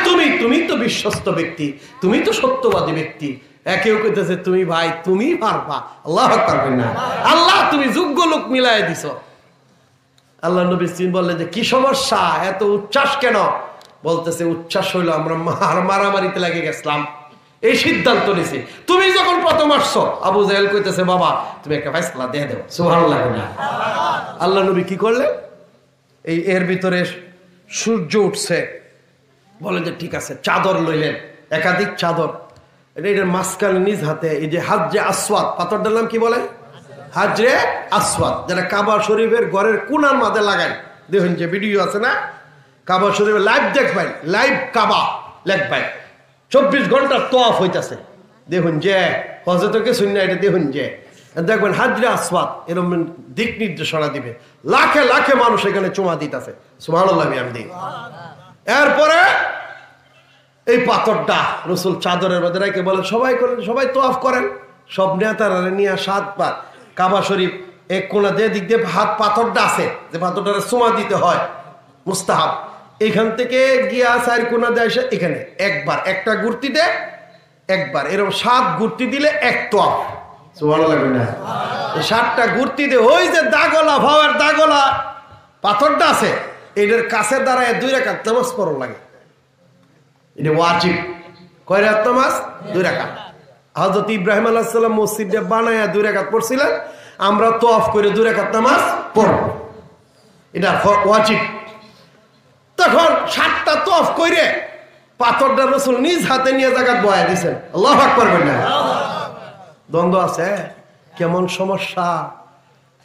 তুমি তো বিশ্বস্ত ব্যক্তি, তুমি তো সত্যবাদী ব্যক্তি। একেও কইতেছে তুমি ভাই, তুমি পারবা। আল্লাহু আকবার। না আল্লাহ তুমি যোগ্য লোক মিলায় দিছো। আল্লাহ নবী বললেন যে কি সমস্যা, এত উচ্ছ্বাস কেন? বলতেছে উচ্ছ্বাস হইলো আমরা মারামারিতে লেগে গেছিলাম, এই সিদ্ধান্ত নিছি। তুমি যখন প্রথম আসছো, আবু জাহেল কইতেছে বাবা তুমি একটা ফয়সালা দিয়ে দেও। সুবহানাল্লাহ। আল্লাহ নবী কি করলেন? এর ভিতরে সূর্য উঠছে, বলে যে ঠিক আছে, চাদর লইলেন, একাধিক চাদর, এটার মাঝখানে নিজ হাতে এই যে হাজরে আসওয়াদ, পাথরটার নাম কি বলে? হাজরে আসওয়াদ, যেটা কাবা শরীফের ঘরের কোনার মাঝে লাগাই। দেখুন যে ভিডিও আছে না, কাবা শরীফের লাইভ দেখবেন, লাইভ কাবা লেখবেন, 24 ঘন্টা তোয়াফ হইতেছে। দেখুন যে হযরতকে শুননা, এটা দেখুন যে দেখবেন হাজরে আসওয়াদ এরকম দিক নির্দেশনা দিবে, লাখে লাখে মানুষ এখানে চুমা দিতেছে। সুবহানাল্লাহ। এরপরে এই পাথরটা রসুল চাদরের মধ্যে রেখে বলেন সবাই করেন, সবাই তোয়াফ করেন। সব নেতারা নিয়ে 7 বার কাবা শরীফ এক কোনা দিয়ে দিক দিয়ে হাত পাথরটা আছে, যে পাথরটা চুমা দিতে হয় মুস্তাহাব, এখান থেকে গিয়া 4 কোনা দেয় এখানে একবার, একটা গুর্তি দে একবার, এরকম 7 গুর্তি দিলে এক তোয়াফ। সুবহানাল্লাহ। 7টা গুর্তি দে ওই যে দাগলা ভাওয়ার দাগলা পাথরটা আছে, এটার কাছে দাঁড়ায় 2 রাকাত নামাজ পড়া লাগে। এটা ওয়াজিব। কয় রাকাত নামাজ? 2 রাকাত। হযরত ইব্রাহিম আলাইহিস সালাম মসজিদে বানায়া 2 রাকাত পড়ছিলেন, আমরা তোয়াফ করে 2 রাকাত নামাজ পড়ব, এটা ওয়াজিব। তখন 7টা তোয়াফ করে পাথরটা রাসূল নিজ হাতে নিয়ে জায়গা বয়া দিয়েছেন। আল্লাহু আকবার। দ্বন্দ্ব আছে, কেমন সমস্যা,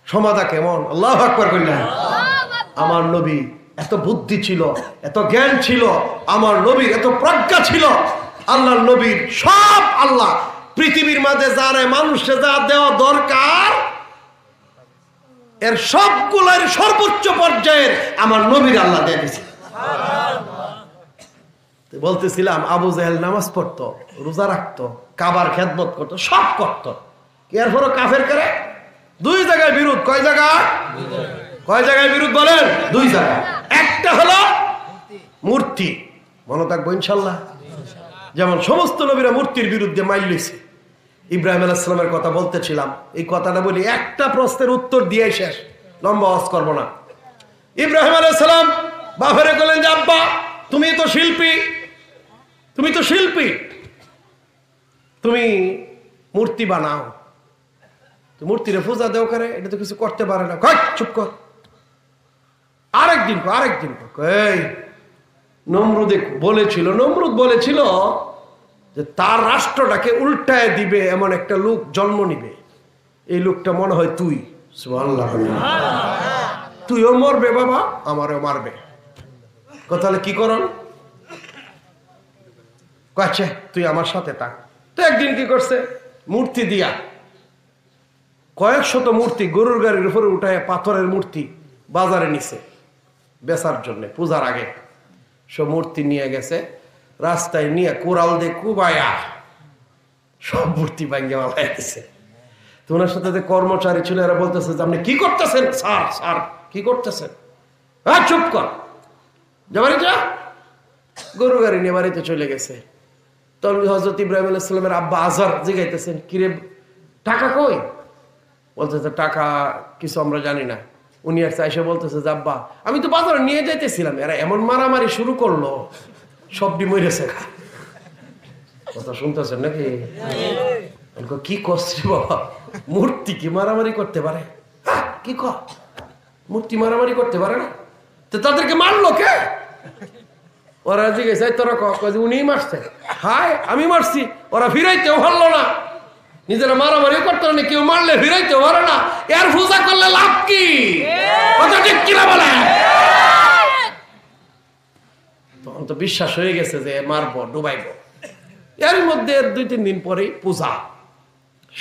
সমাধা কেমন? আল্লাহু আকবার। আমার নবী এত বুদ্ধি ছিল, এত জ্ঞান ছিল, আমার নবীর এত প্রজ্ঞা ছিল। আল্লাহর নবীর সব আল্লাহ পৃথিবীর মাঝে যারে মানুষে যা দেওয়া দরকার এর সবগুলোর সর্বোচ্চ পর্যায়ের আমার নবীর আল্লাহ দিয়ে দিয়েছে। বলতেছিলাম আবু জাহেল নামাজ পড়তো, রোজা রাখতো, কাবার খেদমত করতো, সব করতো, এরপরও কাফের করে 2 জায়গায় বিরোধ। কয় জায়গায়? কয় জায়গায় বিরোধ বলেন? 2 জায়গায়। একটা হলো মূর্তি, মনে থাকবো ইনশাল্লাহ। যেমন সমস্ত নবীরা মূর্তির বিরুদ্ধে মাইল লইছে। ইব্রাহিম আলাইহিস সালামের কথা বলতেছিলাম, এই কথাটা বলি, একটা প্রশ্নের উত্তর দিয়ে শেষ, লম্বা ওয়াজ করবো না। ইব্রাহিম আলাইহিস সালাম বাপরে বললেন যে আব্বা তুমি তো শিল্পী, তুমি তো শিল্পী, তুমি মূর্তি বানাও, তো মূর্তিরে পূজা দেও করে, এটা তো কিছু করতে পারে না। চুপ কর, আরেকদিন এই নমরুদ বলেছিল যে তার রাষ্ট্রটাকে উল্টায় দিবে এমন একটা লোক জন্ম নিবে। এই লোকটা মনে হয় তুই। সুবহানাল্লাহ। তুইও মরবে বাবা, আমারও মারবে। তাহলে কি করন? আচ্ছা তুই আমার সাথে থাক। তো একদিন কি করছে, মূর্তি দিয়া কয়েক শত মূর্তি গরুর গাড়ির উপরে উঠায় পাথরের মূর্তি বাজারে নিছে বেচার জন্য। পূজার আগে সব মূর্তি নিয়ে গেছে, রাস্তায় নিয়ে কোরাল দিয়ে কুবায়া সব মূর্তি ভাঙ্গে মালায় দিছে। তো ওনার সাথে যে কর্মচারী ছিল এরা বলতেছে যে আপনি কি করতেছেন? স্যার স্যার কি করতেছেন? হ্যাঁ চুপ কর, যা বাড়ি যা। গরু গাড়ি নিয়ে বাড়িতে চলে গেছে। তখন হযরত ইব্রাহিম আলাইহিস সালামের আব্বা আজর জিজ্ঞাইতেছেন, কিরে টাকা কই? বলতেছে টাকা কিছু আমরা জানি না। উনি আর এসে বলতেছে যে আব্বা আমি তো বাজারে নিয়ে যাইতেছিলাম, এরা এমন মারামারি শুরু করলো সবটি মরেছে। কথা শুনতেছেন নাকি? কি করছে বাবা, মূর্তি কি মারামারি করতে পারে? কি কর, মূর্তি মারামারি করতে পারে না? তো তাদেরকে মারলো কে? ওরা জিজ্ঞেস তোরা উনি মারছে। হায় আমি মারছি, ওরা ফিরাইতেও পারলো না, নিজেরা মারামারি করতে না, কেউ মারলে ফিরাইতেও পারে না, এর পূজা করলে লাভ কি? কথা ঠিক কিনা বলে? তখন তো বিশ্বাস হয়ে গেছে যে মারবো ডুবাইবো। এর মধ্যে 2-3 দিন পরেই পূজা,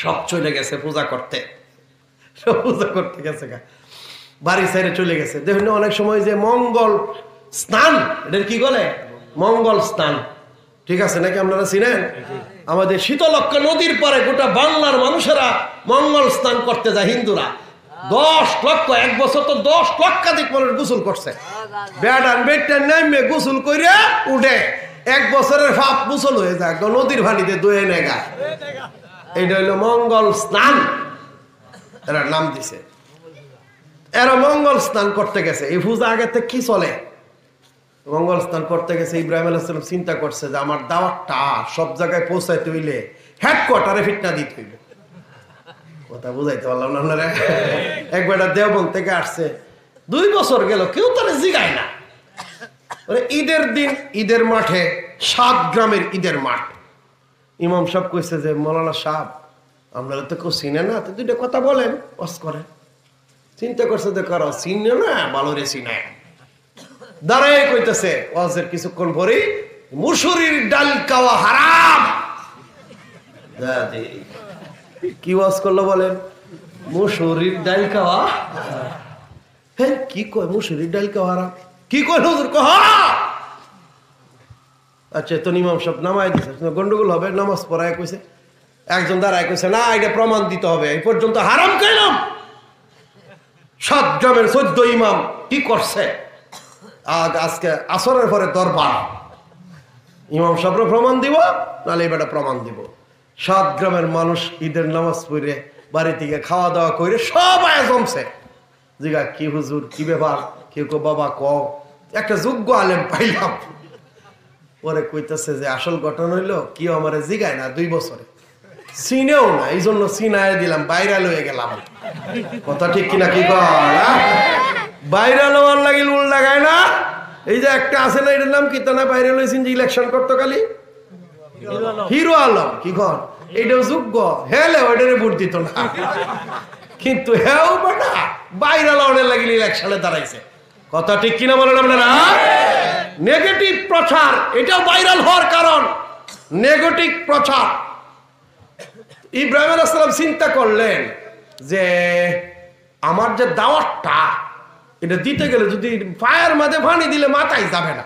সব চলে গেছে পূজা করতে, সব পূজা করতে গেছে, বাড়ি ছেড়ে চলে গেছে। দেখুন অনেক সময় যে মঙ্গল স্নান, এটার কি বলে? মঙ্গল স্নান, ঠিক আছে নাকি? আপনারা চিনেন? আমাদের শীতলক্ষ্যা নদীর পরে গোটা বাংলার মানুষেরা মঙ্গল স্নান করতে যায়। হিন্দুরা 10 লক্ষ, এক বছর তো 10 লক্ষাধিক মানুষ গোসল করছে। বেড়ান বেড়টান নামে গোসল করে উঠে 1 বছরের ফাপ গোসল হয়ে যায়, নদীর পানিতে ধুয়ে নেগা। এইটা হইলো মঙ্গল স্নান, এরা নাম দিছে। এরা মঙ্গল স্নান করতে গেছে। এই পূজা আগে থেকে কি চলে? মঙ্গল স্নান করতে গেছে। ইব্রাহিম আলাইহিস সালাম চিন্তা করছে যে আমার দাওয়াতটা সব জায়গায় পৌঁছাইতে হইলে হেডকোয়ার্টারে ফিটনা দিতে হইব। কথা বুঝাইতে পারলাম না আপনারা? একবার দেওবন্দ থেকে আসছে, 2 বছর গেল, কেউ তারা জিগায় না। ঈদের দিন ঈদের মাঠে, 7 গ্রামের ঈদের মাঠ, ইমাম সাহেব কইছে যে মৌলানা সাহেব আপনারা তো কেউ চিনে না, তো 2টা কথা বলেন, ওয়াজ করেন। চিন্তা করছে যে করো, চিনে না ভালো রে চিনে। দাঁড়াই কইতেছে ওয়াজের কিছুক্ষণ পরেই, মুসুরির ডাল খাওয়া হারাম। কি ওয়াজ করলো বলেন? মুসুরির ডাল খাওয়া। হ্যাঁ কি কয় মুসুরির ডাল খাওয়া হারাম? কি কয় হুজুর? আচ্ছা তো ইমাম সাহেব নামাই দিছে, গন্ডগোল হবে, নামাজ পড়ায় কইছে। একজন দাঁড়ায় কইছে না এটা প্রমাণ দিতে হবে, এই পর্যন্ত হারাম খাইলাম। 7 গ্রামের 14 ইমাম কি করছে? আজকে আসরের পরে দরবার, ইমাম সাহেব প্রমাণ দিব, নাহলে এবারে প্রমাণ দিব। 7 গ্রামের মানুষ ঈদের নামাজ পড়ে বাড়ি থেকে খাওয়া দাওয়া করে সব আয় জমছে। জিগা কি হুজুর কি ব্যাপার? কেউ কো বাবা ক একটা যোগ্য আলেম পাইলাম। পরে কইতেছে যে আসল ঘটনা হইলো কি আমারে জিগায় না 2 বছরে, চিনেও না, এই জন্য চিনায় দিলাম, ভাইরাল হয়ে গেলাম। কথা ঠিক কিনা? কি কয় ভাইরাল হওয়ার লাগে উল লাগায় না? এই যে একটা আছে না, এটার নাম কি তা না, ভাইরাল হয়েছেন যে ইলেকশন করতো খালি, হিরো আলম। কি কর এইটাও যোগ্য, হেলে ওইটারে ভোট দিত না, কিন্তু হেও বেটা ভাইরাল হওয়ার লাগিলে ইলেকশনে দাঁড়াইছে। কথা ঠিক কিনা বলেন আপনারা? নেগেটিভ প্রচার, এটাও ভাইরাল হওয়ার কারণ, নেগেটিভ প্রচার। ইব্রাহিম আলাইহিস সালাম চিন্তা করলেন যে আমার যে দাওয়াতটা এটা দিতে গেলে যদি পায়ের মাঝে পানি দিলে মাথায় যাবে না,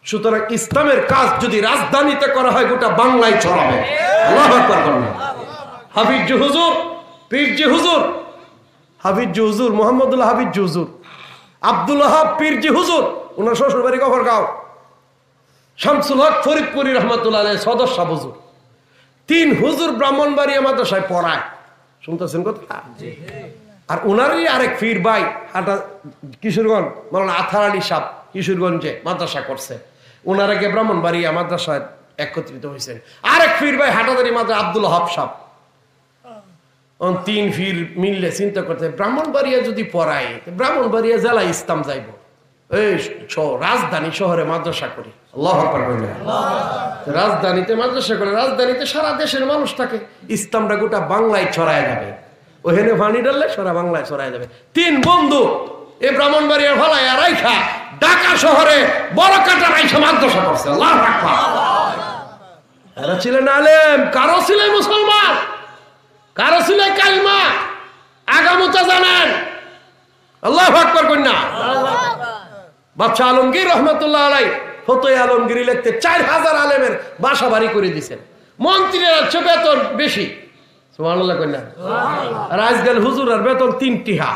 সুতরাং ইসলামের কাজ যদি রাজধানীতে করা হয় গোটা বাংলায় ছড়াবে। আল্লাহু আকবার বলেন। হাফিজ হুজুর, পীরজি হুজুর, হাফিজ হুজুর মোহাম্মদুল্লাহ হাফিজ হুজুর, আব্দুল ওয়াহাব পীরজি হুজুর, ওনার শ্বশুর বাড়ি গফরগাঁও, শামসুল হক ফরিদপুরি রহমাতুল্লাহ আলাইহি সদস্য হুজুর, 3 হুজুর ব্রাহ্মণবাড়িয়া মাদ্রাসায় পড়ায়। শুনতেছেন কথা? আর ওনারই আরেক পীর ভাই হাটা কিশোরগঞ্জ, মাওলানা আথার আলী সাহেব কিশোরগঞ্জে মাদ্রাসা করছে, ওনারা গিয়ে ব্রাহ্মণবাড়িয়া মাদ্রাসায় একত্রিত হয়েছেন। আরেক পীর ভাই হাটাদারি মাদ্রাসা আব্দুল ওয়াহাব সাহেব। 3 পীর মিললে চিন্তা করতে ব্রাহ্মণবাড়িয়া যদি পড়ায়, ব্রাহ্মণবাড়িয়া জেলায় ইসলাম যাইব, এই রাজধানী শহরে মাদ্রাসা করি। আল্লাহু আকবার বলেন। রাজধানীতে মাদ্রাসা করে, রাজধানীতে সারা দেশের মানুষ থাকে, ইসলামটা গোটা বাংলায় ছড়ায় যাবে। ওখানে পানি ঢাললে সারা বাংলায় ছড়ায় যাবে। 3 বন্ধু এই ব্রাহ্মণবাড়িয়া ভালায় রাইখা ঢাকা শহরে বড় কাটা রাইখা মাদ্রাসা করছে। আল্লাহু আকবার। এরা ছিলেন আলেম, কারো ছিলেন মুসলমান, কারো ছিলেন কালিমা আগামুতা জানেন। আল্লাহু আকবার কন্যা। বাদশা আলমগীর রহমতুল্লাহ আলাইহি ফতোয়া আলমগীরি লিখতে 4000 আলেমের বাসা বাড়ি করে দিয়েছেন। মন্ত্রীরা বেতন বেশি, সুবহানাল্লাহ কন্যা। আর আজকাল হুজুরের বেতন 3 টিহা,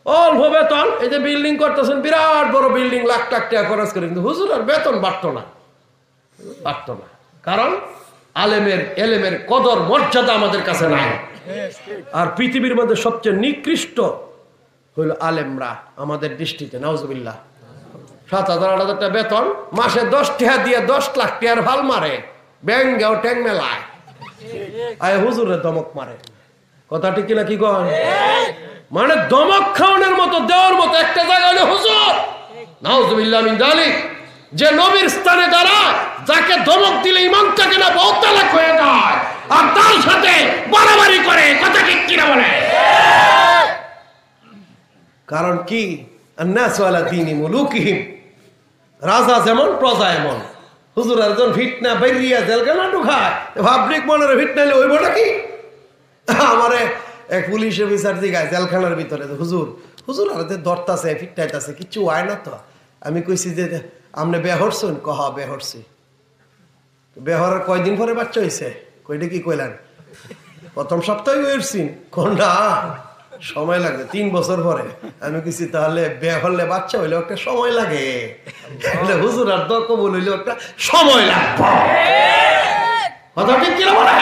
অল্প বেতন। এই যে বিল্ডিং করতেছেন, বিরাট বড় বিল্ডিং, লাখ লাখ টাকা খরচ করে, কিন্তু হুজুরের বেতন বাড়তো না। কারণ এলেমের কদর মর্যাদা আমাদের কাছে নাই। আর পৃথিবীর মধ্যে সবচেয়ে নিকৃষ্ট হইল আলেমরা আমাদের দৃষ্টিতে। নাউজুবিল্লাহ। 7,000 8,000 টাকা বেতন, মাসে 10 টাকা দিয়ে 10 লাখ টাকার ভাল মারে, ব্যাঙ্গেও ট্যাং মেলায়, আয় হুজুরে দমক মারে। কথা ঠিক কিনা কি কয়? মানে দমক খাওয়ানোর মতো, দেওয়ার মতো একটা জায়গা হলো হুজুর। নাউজুবিল্লাহ মিন যালিক। যে নবীর স্থানে দাঁড়ায়, যাকে ধমক দিলে ইমানটাকে না বহুত তালাক হয়ে যায়, আর তার সাথে বাড়াবাড়ি করে। কথা ঠিক কিনা বলে? কারণ কি? আন্নাসু আলা দীনি মুলুকিহিম। রাজা যেমন প্রজা এমন। হুজুর একজন ফিটনা বাইরিয়া জেলখানা ঢুকায়, পাবলিক মনের ফিটনাইলে ওইবটা কি? আমারে এক পুলিশ অফিসার জিগায় জেলখানার ভিতরে, হুজুর আর দরতাছে ফিটনাইতাছে, কিচ্ছু হয় না তো। আমি কইছি যে আপনি বেহরছেন? কহ বেহরছি। বেহরের কয়দিন পরে বাচ্চা হয়েছে? কইটা কি কইলেন? প্রথম সপ্তাহে হয়েছি। না, সময় লাগে 3 বছর পরে। আমি কিছু তাহলে বেহরলে বাচ্চা হইলে একটা সময় লাগে, হুজুর আর দর কবুল হইলে একটা সময় লাগবে। কথা ঠিক কিনা বলে?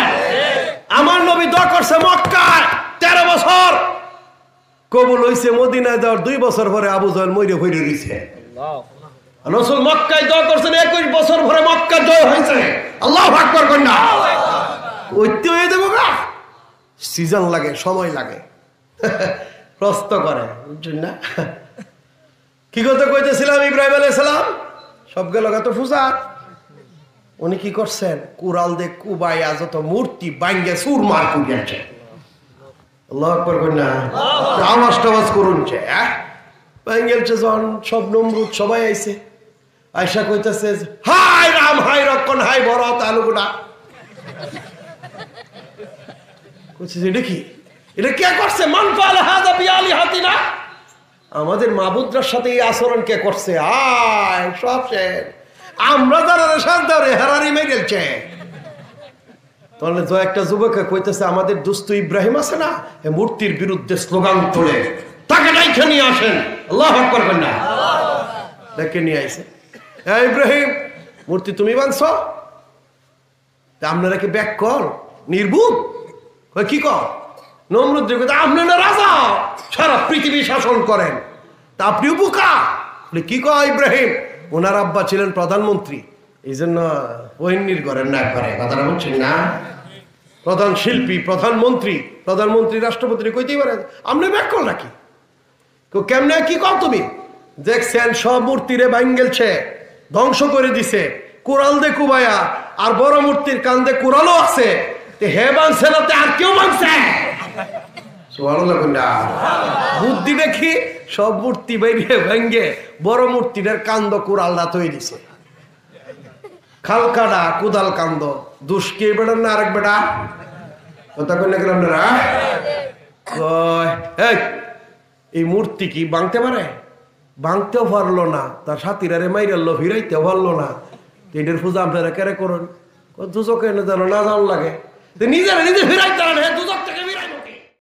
আমার নবী দোয়া করছে মক্কায় 13 বছর, কবুল হইছে মদিনায় যাওয়ার 2 বছর পরে আবু জাহেল মইরে হইরে গেছে। রাসূল মক্কায় দোয়া করছেন 21 বছর পরে মক্কা জয় হয়েছে। আল্লাহু আকবার কন্যা। ওইতে হয়ে দেবো গা, সিজন লাগে, সময় লাগে, প্রস্ত করে, বুঝছেন না? কি কথা কইতেছিলাম? ইব্রাহিম আলাইহিস সালাম সব গেল তো পূজা। উনি কি করছেন? কুরাল দে কুবাইয়া যত মূর্তি ভাঙ্গে চুরমার করিয়াছে। আল্লাহু আকবার কন্যা। আওয়াজ করুন যে ভাঙ্গেলছে যখন সব নমরুদ সবাই আইছে, আয়সা কইতেছে হাই রাম, হাই রক্ষণ, হাই ভরত, আলুগুড়া। এটা কি? এটা কে করছে? মান ফাআলা হাযা বিআলিহাতিনা। আমাদের মাবুদরার সাথে এই আচরণ কে করছে? আয় সব শেষ। আমরা যারা শান্তারে হারারি মেরেছে। তাহলে তো একটা যুবককে কইতেছে আমাদের দুস্থ ইব্রাহিম আছে না, এই মূর্তির বিরুদ্ধে স্লোগান তোলে, তাকে ডাইখা নিয়ে আসেন। আল্লাহু আকবার কন্যা। ডেকে নিয়ে আইছে। ইব্রাহিম, মূর্তি তুমি বানছ? আপনারা কি ব্যাক কর নির্বুধ? কি কর? নমরুদ আপনারা রাজা, সারা পৃথিবী শাসন করেন, তা আপনিও বোকা। কি কয় ইব্রাহিম? ওনার আব্বা ছিলেন প্রধানমন্ত্রী, এই জন্য ওহিনীর করেন না একবারে। কথাটা বলছেন না? প্রধান শিল্পী, প্রধানমন্ত্রী রাষ্ট্রপতি কইতেই পারে আপনি ব্যাক কর নাকি? কেমনে কি কর তুমি? দেখছেন সব মূর্তিরে ভাঙ্গেলছে, ধ্বংস করে দিছে, কুরাল দে কুবায়া, আর বড় মূর্তির কান্দে কুরালও আছে। হে বানছে না, আর কেউ বানছে? বুদ্ধি দেখি সব মূর্তি বেরিয়ে ভেঙ্গে বড় মূর্তিটার কান্দ কুরালরা তৈরি দিছে। খালকাডা কুদাল কান্দ দুষ্কে বেড়ান না আরেক বেটা। কথা কই না কেন? এই মূর্তি কি ভাঙতে পারে? ভাঙতেও পারলো না, তার সাথীরা মাইরাল্লো, ফিরাইতেও পারলো না। এটার পূজা আপনারা কেড়ে করুন? দুজকে জানো না জানো লাগে, নিজেরা নিজে ফিরাইতে দুজক থেকে ফিরাইব।